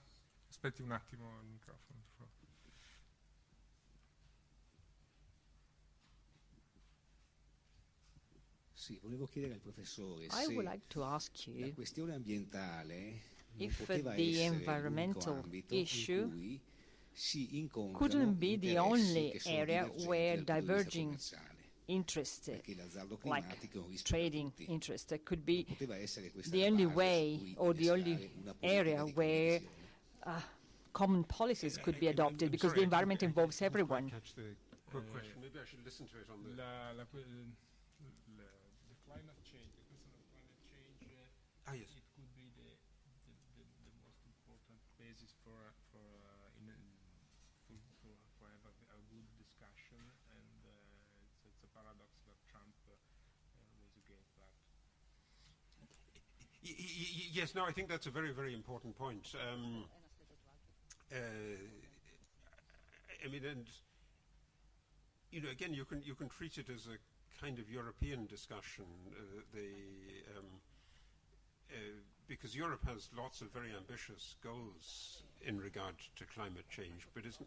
Aspetti un attimo il microfono, per favore. Sì, volevo chiedere al professore I se would like to ask la you questione ambientale non if poteva the essere environmental l'unico ambito issue in cui si incontrano couldn't be the interessi only che sono area divergenti where dal punto di vista diverging commerciale. interest, Perché l'azzardo like climatico è un rischio per trading tutti. interest, could be Poteva essere questa the la only base way su cui or the only innescare una politica area di where condizione. common policies could be adopted, I'm because sorry, the environment involves I didn't quite everyone. catch the question. Maybe I should listen to it on the... The climate change, the question of climate change, yes. it could be the most important basis for have a good discussion, and it's a paradox that Trump was against that. Yes, no, I think that's a very, very important point. I mean, and again, you can treat it as a kind of European discussion. Because Europe has lots of very ambitious goals in regard to climate change, but it's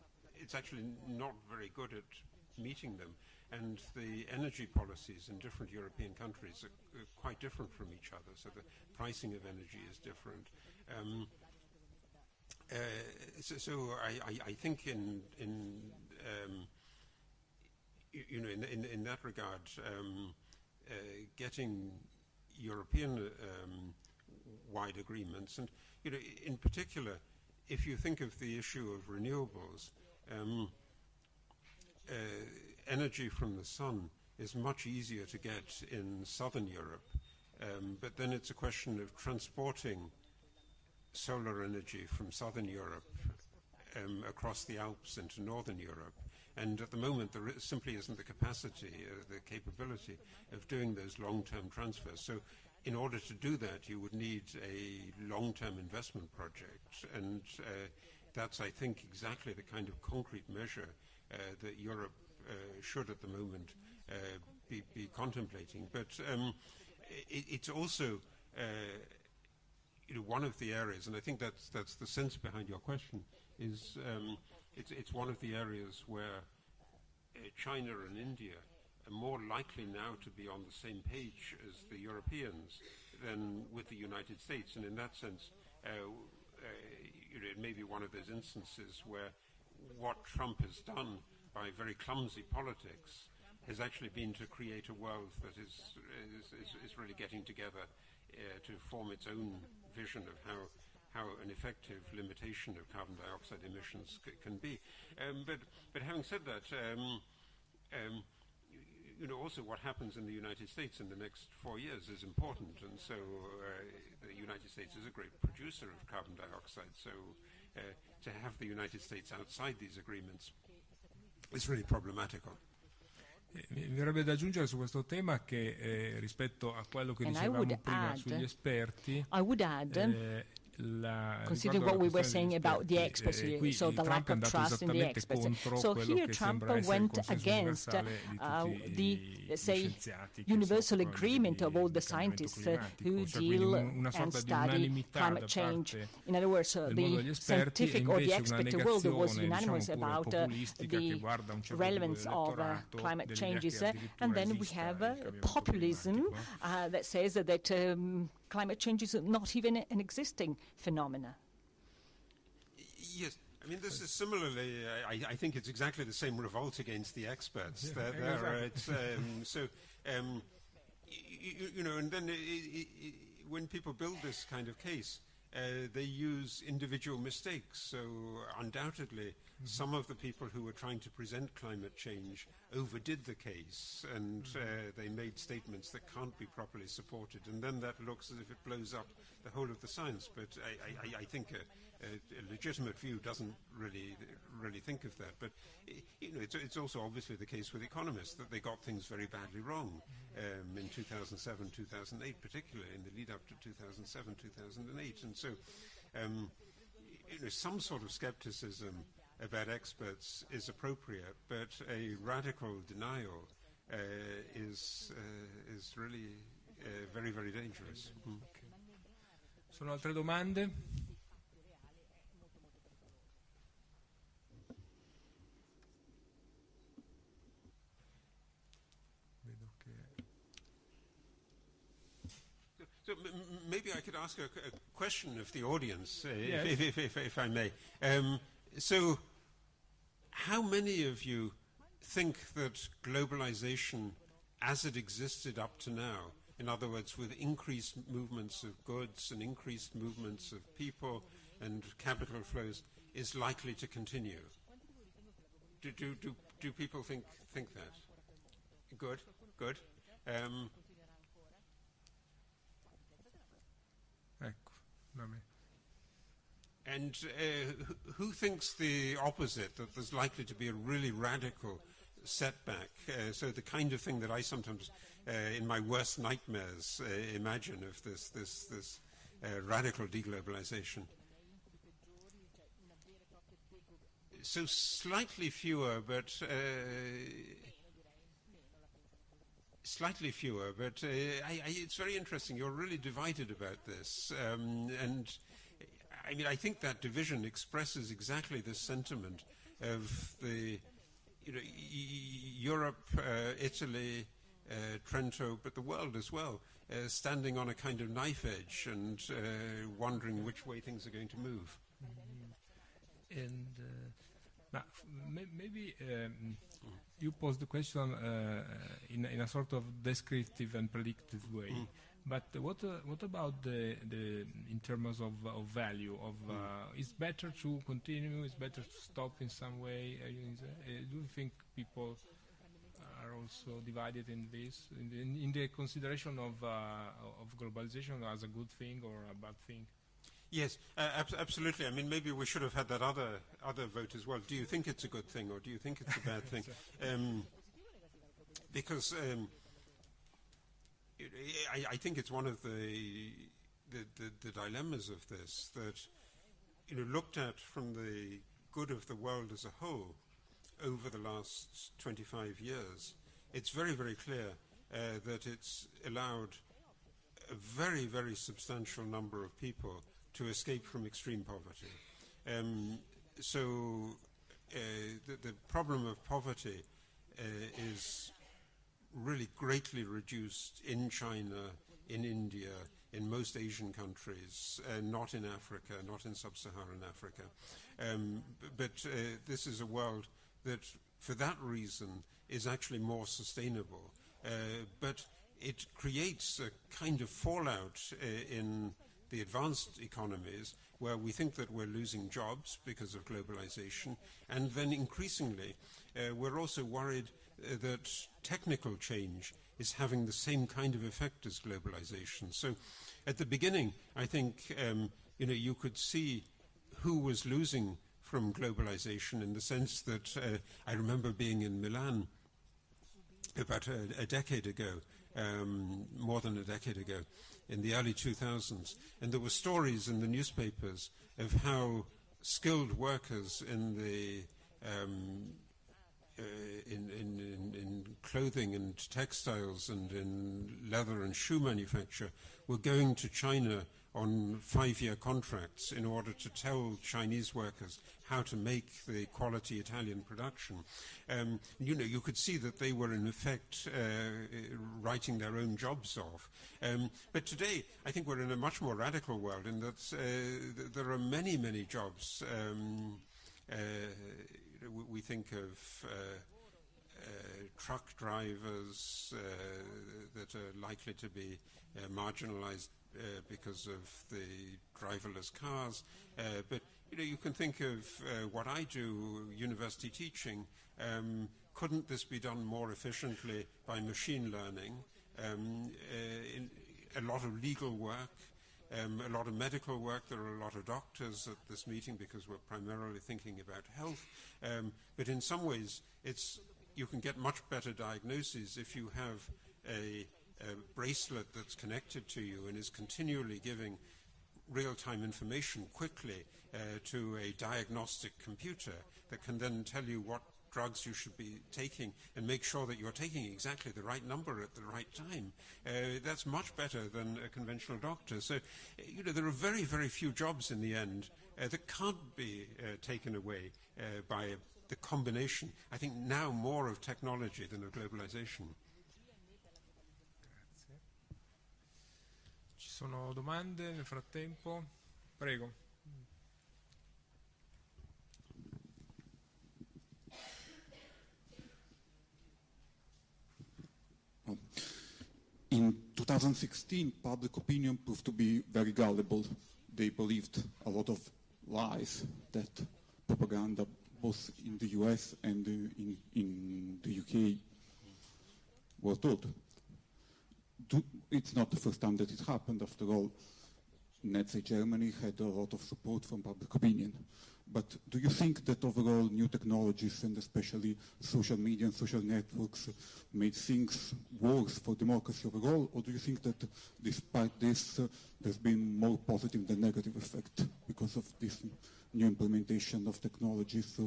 actually not very good at meeting them. And the energy policies in different European countries are quite different from each other, so the pricing of energy is different. So I think in that regard, getting European wide agreements, and in particular, if you think of the issue of renewables, energy from the sun is much easier to get in southern Europe, but then it's a question of transporting solar energy from southern Europe across the Alps into northern Europe. And at the moment, there simply isn't the capacity, the capability of doing those long-term transfers. So in order to do that, you would need a long-term investment project. And that's, I think, exactly the kind of concrete measure that Europe should at the moment be contemplating. But it's also one of the areas, and I think that's the sense behind your question, is it's one of the areas where China and India are more likely now to be on the same page as the Europeans than with the United States. And in that sense, it may be one of those instances where what Trump has done by very clumsy politics has actually been to create a world that is really getting together to form its own vision of how an effective limitation of carbon dioxide emissions can be. But having said that, also what happens in the United States in the next 4 years is important, and so the United States is a great producer of carbon dioxide, so to have the United States outside these agreements is really problematical. Mi verrebbe da aggiungere su questo tema che rispetto a quello che dicevamo prima sugli esperti, considering what we were saying about the experts here, so the lack of trust in the experts. So here Trump went against the, let's say, universal agreement of all the scientists who deal and study climate change. In other words, the scientific or the expert world was unanimous about the relevance of climate changes. And then we have populism that says that climate change is not even an existing phenomena. Yes. I mean, this is similarly, I think it's exactly the same revolt against the experts. You know, and then when people build this kind of case, they use individual mistakes. So undoubtedly, some of the people who were trying to present climate change overdid the case, and they made statements that can't be properly supported, and then that looks as if it blows up the whole of the science. But I think a legitimate view doesn't really think of that. But you know, it's also obviously the case with economists that they got things very badly wrong in 2007, 2008, particularly in the lead up to 2007, 2008. And so, you know, some sort of skepticism about experts is appropriate, but a radical denial is really very, very dangerous. Sono altre domande? So maybe I could ask a question of the audience, yes. if I may. So how many of you think that globalization as it existed up to now, in other words, with increased movements of goods and increased movements of people and capital flows, is likely to continue? Do people think that? Good. And who thinks the opposite, that there's likely to be a really radical setback? So the kind of thing that I sometimes, in my worst nightmares, imagine of this radical deglobalization. So slightly fewer, but it's very interesting. You're really divided about this, and I mean, I think that division expresses exactly the sentiment of the, you know, Europe, Italy, Trento, but the world as well, standing on a kind of knife edge and wondering which way things are going to move. And now, maybe you pose the question in a sort of descriptive and predictive way. But what about the in terms of value? Is better to continue? Is better to stop in some way? Do you think people are also divided in this, in the consideration of globalization as a good thing or a bad thing? Yes, absolutely. I mean, maybe we should have had that other vote as well. Do you think it's a good thing or do you think it's a bad thing? Because I think it's one of the dilemmas of this, that, you know, looked at from the good of the world as a whole over the last 25 years, it's very, very clear that it's allowed a very, very substantial number of people to escape from extreme poverty. So the problem of poverty is really greatly reduced in China, in India, in most Asian countries, not in Africa, not in sub-Saharan Africa. But this is a world that, for that reason, is actually more sustainable. But it creates a kind of fallout in the advanced economies where we think that we're losing jobs because of globalization, and then increasingly we're also worried that technical change is having the same kind of effect as globalization. So at the beginning, I think you could see who was losing from globalization, in the sense that I remember being in Milan about a decade ago, more than a decade ago, in the early 2000s, and there were stories in the newspapers of how skilled workers in the in clothing and textiles and in leather and shoe manufacture were going to China on 5-year contracts in order to tell Chinese workers how to make the quality Italian production. You could see that they were in effect writing their own jobs off. But today, I think we're in a much more radical world in that there are many, many jobs. We think of truck drivers that are likely to be marginalized because of the driverless cars. But you can think of what I do, university teaching. Couldn't this be done more efficiently by machine learning? In a lot of legal work, a lot of medical work. There are a lot of doctors at this meeting because we're primarily thinking about health. But in some ways, you can get much better diagnoses if you have a bracelet that's connected to you and is continually giving real-time information quickly to a diagnostic computer that can then tell you what drugs you should be taking and make sure that you're taking exactly the right number at the right time. That's much better than a conventional doctor. So, there are very, very few jobs in the end that can't be taken away by the combination, I think now more of technology than of globalization. Ci sono domande nel frattempo? Prego. In 2016, public opinion proved to be very gullible. They believed a lot of lies that propaganda, both in the US and in the UK, were told. It's not the first time that it happened. After all, Nazi Germany had a lot of support from public opinion. But do you think that overall new technologies, and especially social media and social networks, made things worse for democracy overall? Or do you think that despite this, there's been more positive than negative effect because of this new implementation of technologies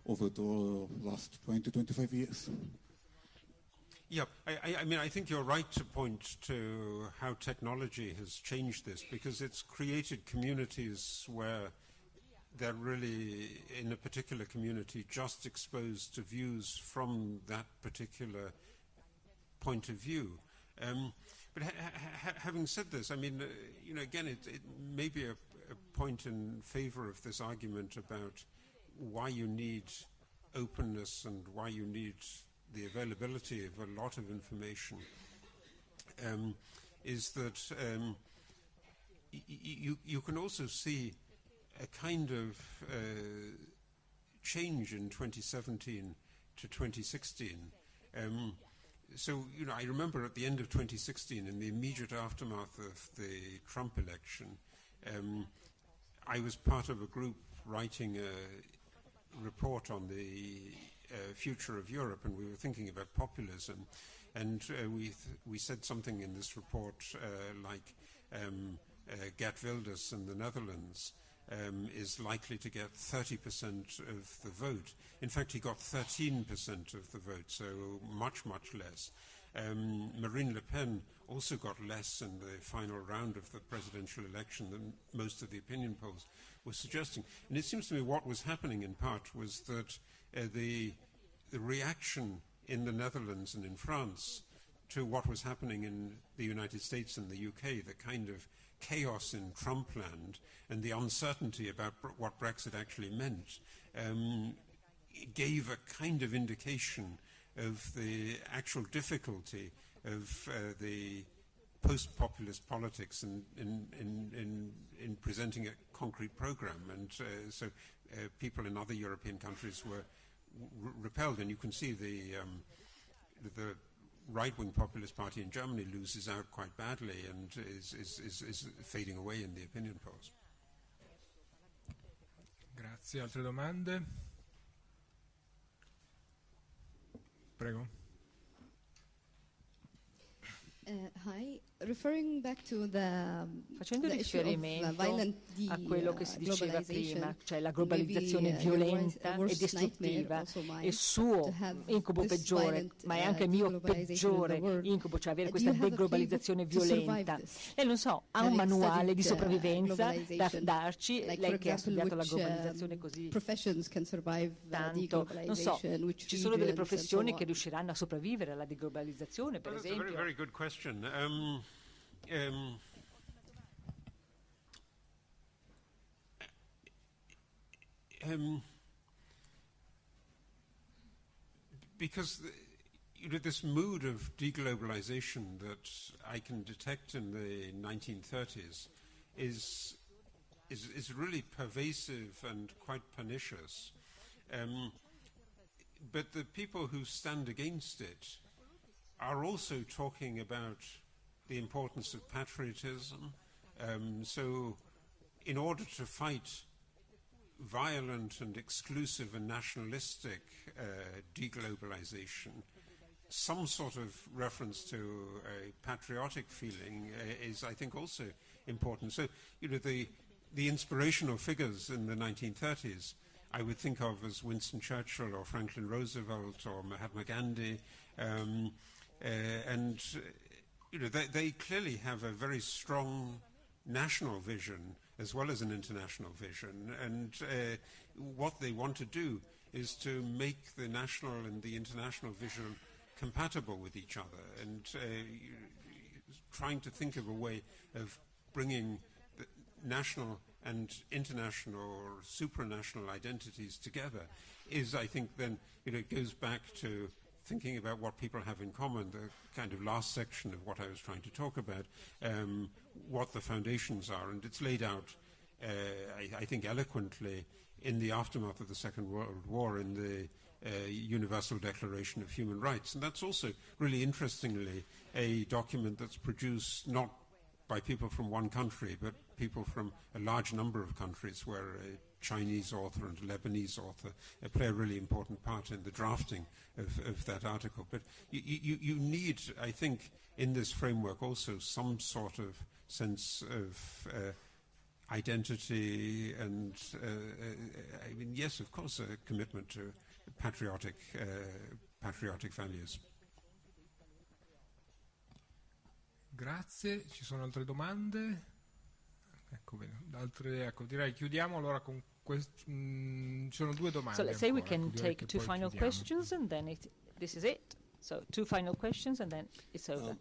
over the last 20, 25 years? Yeah, I think you're right to point to how technology has changed this, because it's created communities where they're really, in a particular community, just exposed to views from that particular point of view. But having said this, again, it may be a point in favor of this argument about why you need openness and why you need the availability of a lot of information, is that you can also see a kind of change in 2017 to 2016. So, I remember at the end of 2016, in the immediate aftermath of the Trump election, I was part of a group writing a report on the future of Europe, and we were thinking about populism. And we said something in this report like Geert Wilders in the Netherlands is likely to get 30% of the vote. In fact, he got 13% of the vote, so much, much less. Marine Le Pen also got less in the final round of the presidential election than most of the opinion polls were suggesting. And it seems to me what was happening in part was that the reaction in the Netherlands and in France to what was happening in the United States and the UK, the kind of chaos in Trump land and the uncertainty about what Brexit actually meant, gave a kind of indication of the actual difficulty of the post-populist politics in presenting a concrete program. And so people in other European countries were repelled, and you can see the right-wing populist party in Germany loses out quite badly and is fading away in the opinion polls. Grazie. Altre domande? Hi, referring back to the Facendo riferimento a quello che si diceva prima, cioè la globalizzazione violenta e distruttiva, il suo incubo peggiore, ma è anche il mio peggiore incubo, cioè avere questa deglobalizzazione violenta. Lei, non so, ha un manuale di sopravvivenza da darci, lei che ha studiato la globalizzazione così tanto, non so, ci sono delle professioni che riusciranno a sopravvivere alla deglobalizzazione, per esempio? That's a very, very good question. Because this mood of deglobalization that I can detect in the 1930s is really pervasive and quite pernicious. But the people who stand against it are also talking about the importance of patriotism. So in order to fight violent and exclusive and nationalistic deglobalization, some sort of reference to a patriotic feeling is, I think, also important. So, the inspirational figures in the 1930s I would think of as Winston Churchill or Franklin Roosevelt or Mahatma Gandhi, and they clearly have a very strong national vision as well as an international vision, and what they want to do is to make the national and the international vision compatible with each other, and trying to think of a way of bringing the national and international or supranational identities together is, I think, then it goes back to thinking about what people have in common, the kind of last section of what I was trying to talk about, what the foundations are, and it's laid out, I think, eloquently in the aftermath of the Second World War in the Universal Declaration of Human Rights. And that's also, really interestingly, a document that's produced not by people from one country, but people from a large number of countries, where a Chinese author and a Lebanese author play a really important part in the drafting of that article. But you need, I think, in this framework also some sort of sense of identity and, I mean, yes, of course, a commitment to patriotic values. Grazie, ci sono altre domande? Ecco, bene. Ecco, direi chiudiamo allora con ci sono due domande. So let's say we can ancora, take two final questions and then this is it. So two final questions and then it's over.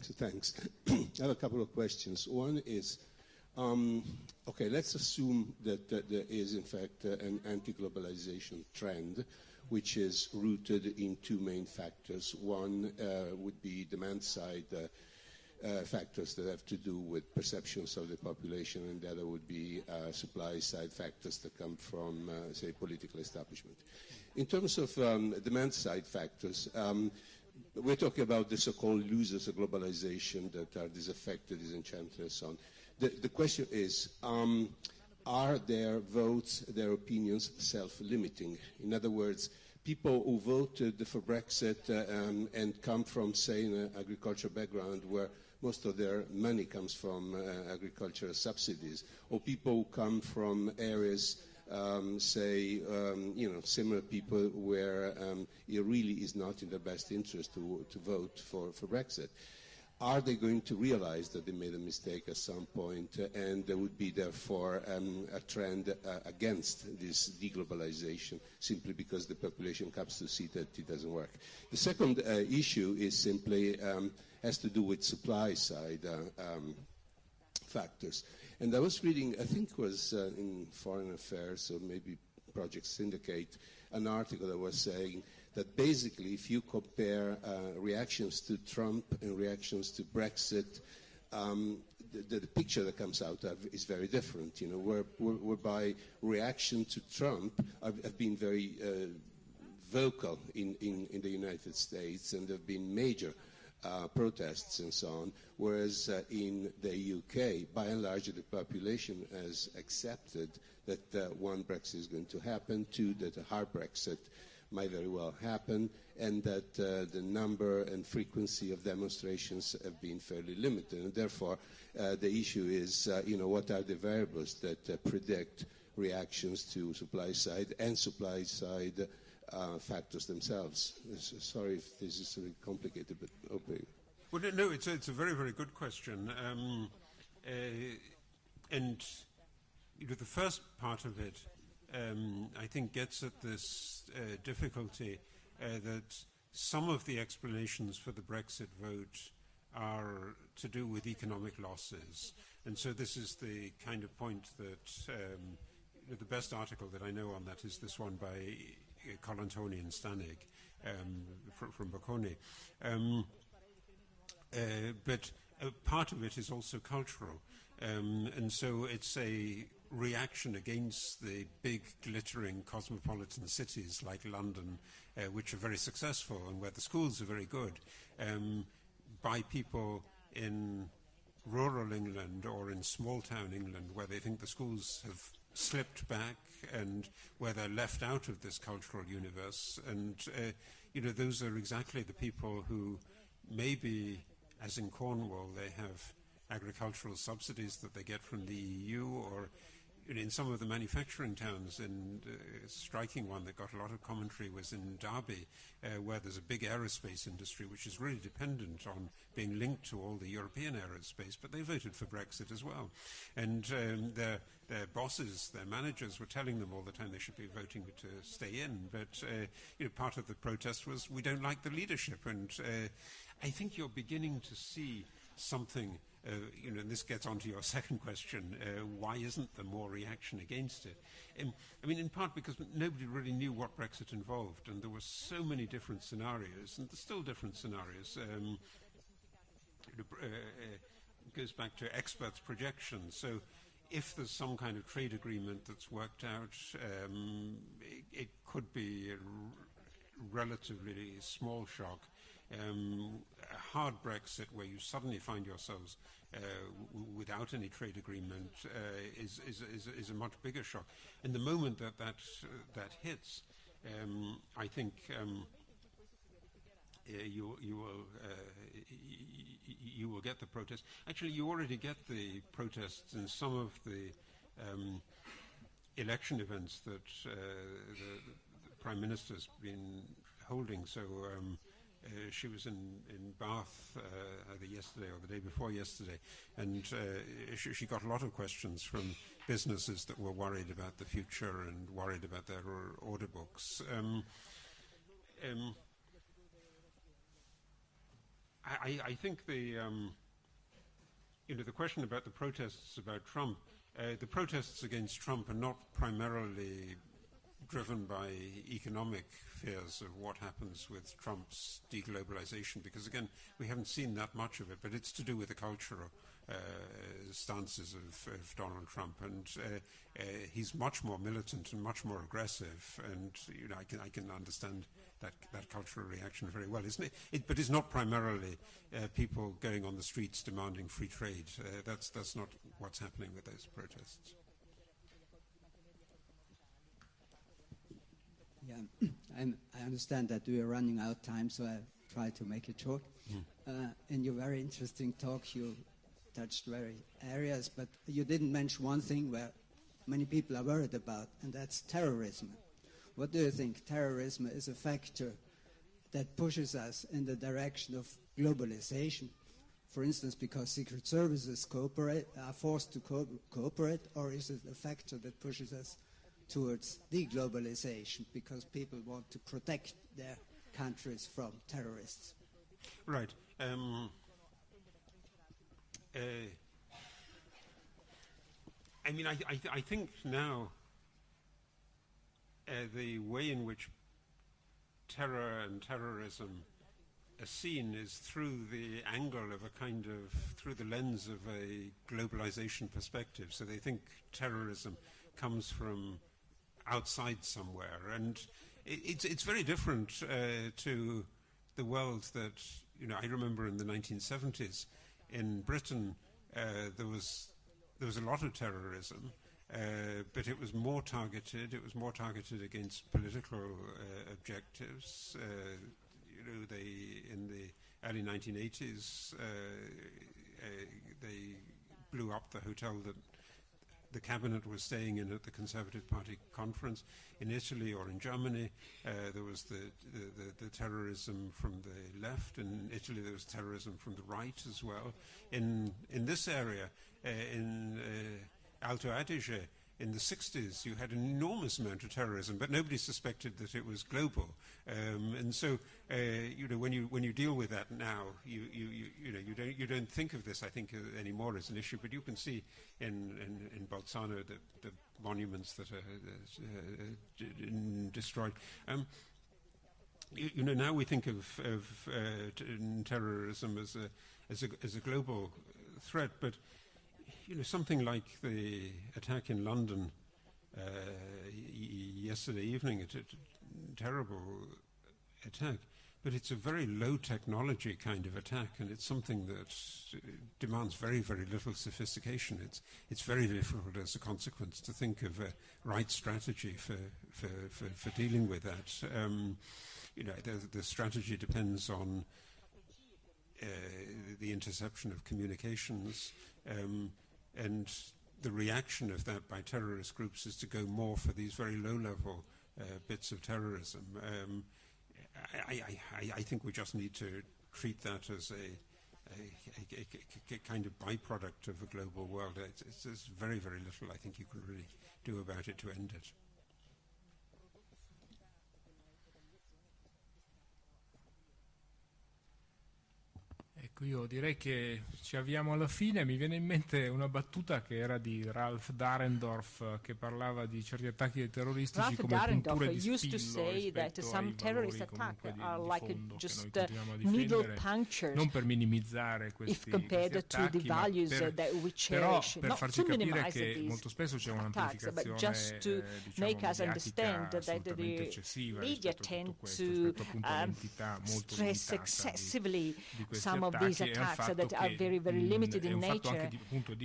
So thanks. I have a couple of questions. One is, okay, let's assume that there is in fact an anti-globalization trend which is rooted in two main factors. One would be demand side factors that have to do with perceptions of the population, and the other would be supply side factors that come from, say, political establishment. In terms of demand side factors, we're talking about the so-called losers of globalization that are disaffected, disenchanted, and so on. The question is, are their votes, their opinions self-limiting? In other words, people who voted for Brexit and come from, say, an agricultural background where most of their money comes from agricultural subsidies, or people who come from areas, say, similar people where it really is not in their best interest to vote for Brexit. Are they going to realize that they made a mistake at some point, and there would be, therefore, a trend against this deglobalization simply because the population comes to see that it doesn't work? The second issue is simply has to do with supply side factors. And I was reading, I think it was in Foreign Affairs or maybe Project Syndicate, an article that was saying that basically if you compare reactions to Trump and reactions to Brexit, the picture that comes out is very different, whereby reaction to Trump have been very vocal in the United States, and there have been major protests and so on, whereas in the UK, by and large, the population has accepted that one, Brexit is going to happen, two, that a hard Brexit might very well happen, and that the number and frequency of demonstrations have been fairly limited. And therefore, the issue is, what are the variables that predict reactions to supply side and supply side factors themselves? Sorry if this is really complicated, but okay. Well, no, it's a very, very good question. And the first part of it, I think, gets at this difficulty that some of the explanations for the Brexit vote are to do with economic losses. And so this is the kind of point that the best article that I know on that is this one by Colantoni and Stanig from Bocconi. But part of it is also cultural. And so it's a reaction against the big, glittering cosmopolitan cities like London, which are very successful and where the schools are very good, by people in rural England or in small-town England where they think the schools have slipped back and where they're left out of this cultural universe. And, those are exactly the people who maybe, as in Cornwall, they have agricultural subsidies that they get from the EU, or in some of the manufacturing towns. And a striking one that got a lot of commentary was in Derby, where there's a big aerospace industry which is really dependent on being linked to all the European aerospace, but they voted for Brexit as well. And their bosses, their managers were telling them all the time they should be voting to stay in. But part of the protest was, we don't like the leadership. And I think you're beginning to see something, and this gets on to your second question, why isn't there more reaction against it? In part because nobody really knew what Brexit involved, and there were so many different scenarios, and there's still different scenarios. It goes back to experts' projections. So if there's some kind of trade agreement that's worked out, it could be a relatively small shock. A hard Brexit where you suddenly find yourselves without any trade agreement is a much bigger shock. And the moment that hits, I think you will get the protests. Actually, you already get the protests in some of the election events that the Prime Minister's been holding. So she was in Bath either yesterday or the day before yesterday, and she got a lot of questions from businesses that were worried about the future and worried about their order books. I think the question about the protests about Trump, the protests against Trump are not primarily driven by economic fears of what happens with Trump's deglobalization, because again, we haven't seen that much of it, but it's to do with the cultural stances of Donald Trump, and he's much more militant and much more aggressive, and I can understand that cultural reaction very well, isn't it? But it's not primarily people going on the streets demanding free trade. That's not what's happening with those protests. Yeah, I understand that we are running out of time, so I try to make it short. In your very interesting talk, you touched very areas, but you didn't mention one thing where many people are worried about, and that's terrorism. What do you think? Terrorism is a factor that pushes us in the direction of globalization, for instance, because secret services are forced to cooperate, or is it a factor that pushes us towards deglobalization because people want to protect their countries from terrorists? Right. I think now the way in which terror and terrorism are seen is through the angle of through the lens of a globalization perspective. So they think terrorism comes from outside somewhere, and it's very different to the world that I remember in the 1970s in Britain. There was a lot of terrorism, but it was more targeted. It was more targeted against political objectives. In the early 1980s, they blew up the hotel that the cabinet was staying in at the Conservative Party conference. In Italy or in Germany, there was the terrorism from the left. In Italy, there was terrorism from the right as well. In this area, in Alto Adige, in the 60s, you had an enormous amount of terrorism, but nobody suspected that it was global. And so, when you deal with that now, you don't think of this, I think, anymore as an issue. But you can see in Bolzano the monuments that are destroyed. Now we think of terrorism as a global threat, but something like the attack in London yesterday evening, a terrible attack, but it's a very low technology kind of attack, and it's something that demands very, very little sophistication. It's very difficult as a consequence to think of a right strategy for dealing with that. The strategy depends on the interception of communications, and the reaction of that by terrorist groups is to go more for these very low-level bits of terrorism. I think we just need to treat that as a kind of byproduct of a global world. There's very, very little I think you can really do about it to end it. Ecco, io direi che ci avviamo alla fine. Mi viene in mente una battuta che era di Ralph Dahrendorf, che parlava di certi attacchi terroristici come punture di spillo rispetto ai valori comunque di fondo che noi continuiamo a difendere, non per minimizzare questi attacchi, però per farci capire che molto spesso c'è un'amplificazione mediatica assolutamente eccessiva rispetto a tutto questo, rispetto appunto all'entità molto limitata di questi attacchi. These attacks that are very, very limited in nature.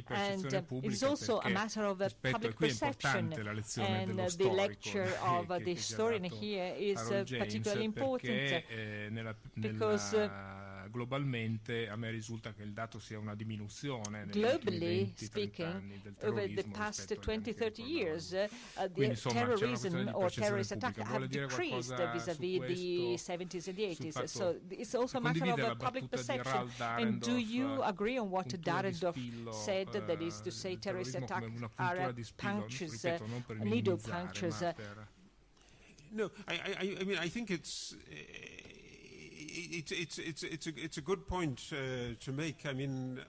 And it is also a matter of public perception. And the lecture of the historian here is particularly important because globalmente a me risulta che il dato sia una diminuzione globally speaking over the past 20-30 years the terrorism or terrorist attack have decreased vis-a-vis the 70s and the 80s, so it's also a matter of public perception. And do you agree on what Dahrendorf said, that is to say terrorist attacks are punctures, needle punctures? No, I mean, I think it's a good point to make. I mean,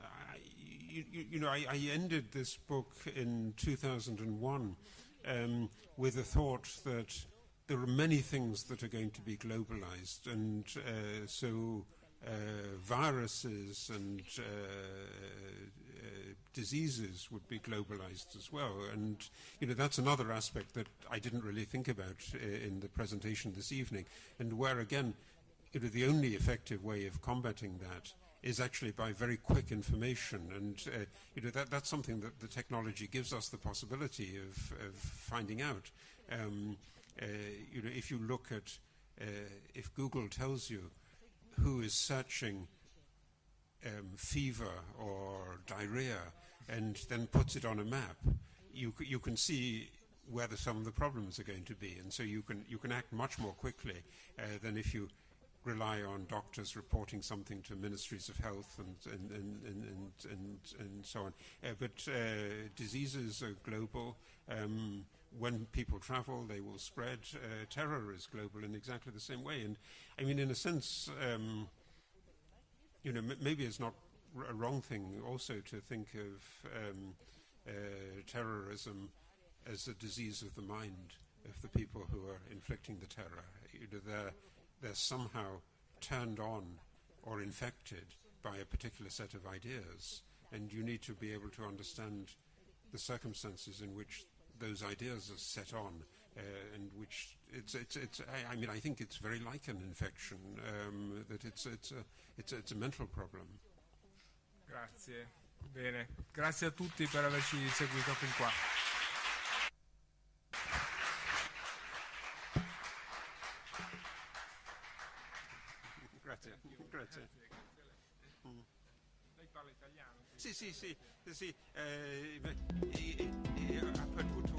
I ended this book in 2001 with the thought that there are many things that are going to be globalized, and so viruses and diseases would be globalized as well. And that's another aspect that I didn't really think about in the presentation this evening, and where again the only effective way of combating that is actually by very quick information, and that's something that the technology gives us the possibility of finding out. If you look at if Google tells you who is searching fever or diarrhea and then puts it on a map, you can see where some of the problems are going to be, and so you can act much more quickly than if you rely on doctors reporting something to ministries of health and so on. But diseases are global. When people travel, they will spread. Terror is global in exactly the same way. And I mean, in a sense, maybe it's not a wrong thing also to think of terrorism as a disease of the mind of the people who are inflicting the terror. They're somehow turned on or infected by a particular set of ideas, and you need to be able to understand the circumstances in which those ideas are set on, and which I mean, I think it's very like an infection, that it's a mental problem. Grazie. Bene, grazie a tutti per averci seguito fin qua. Sì, ha perduto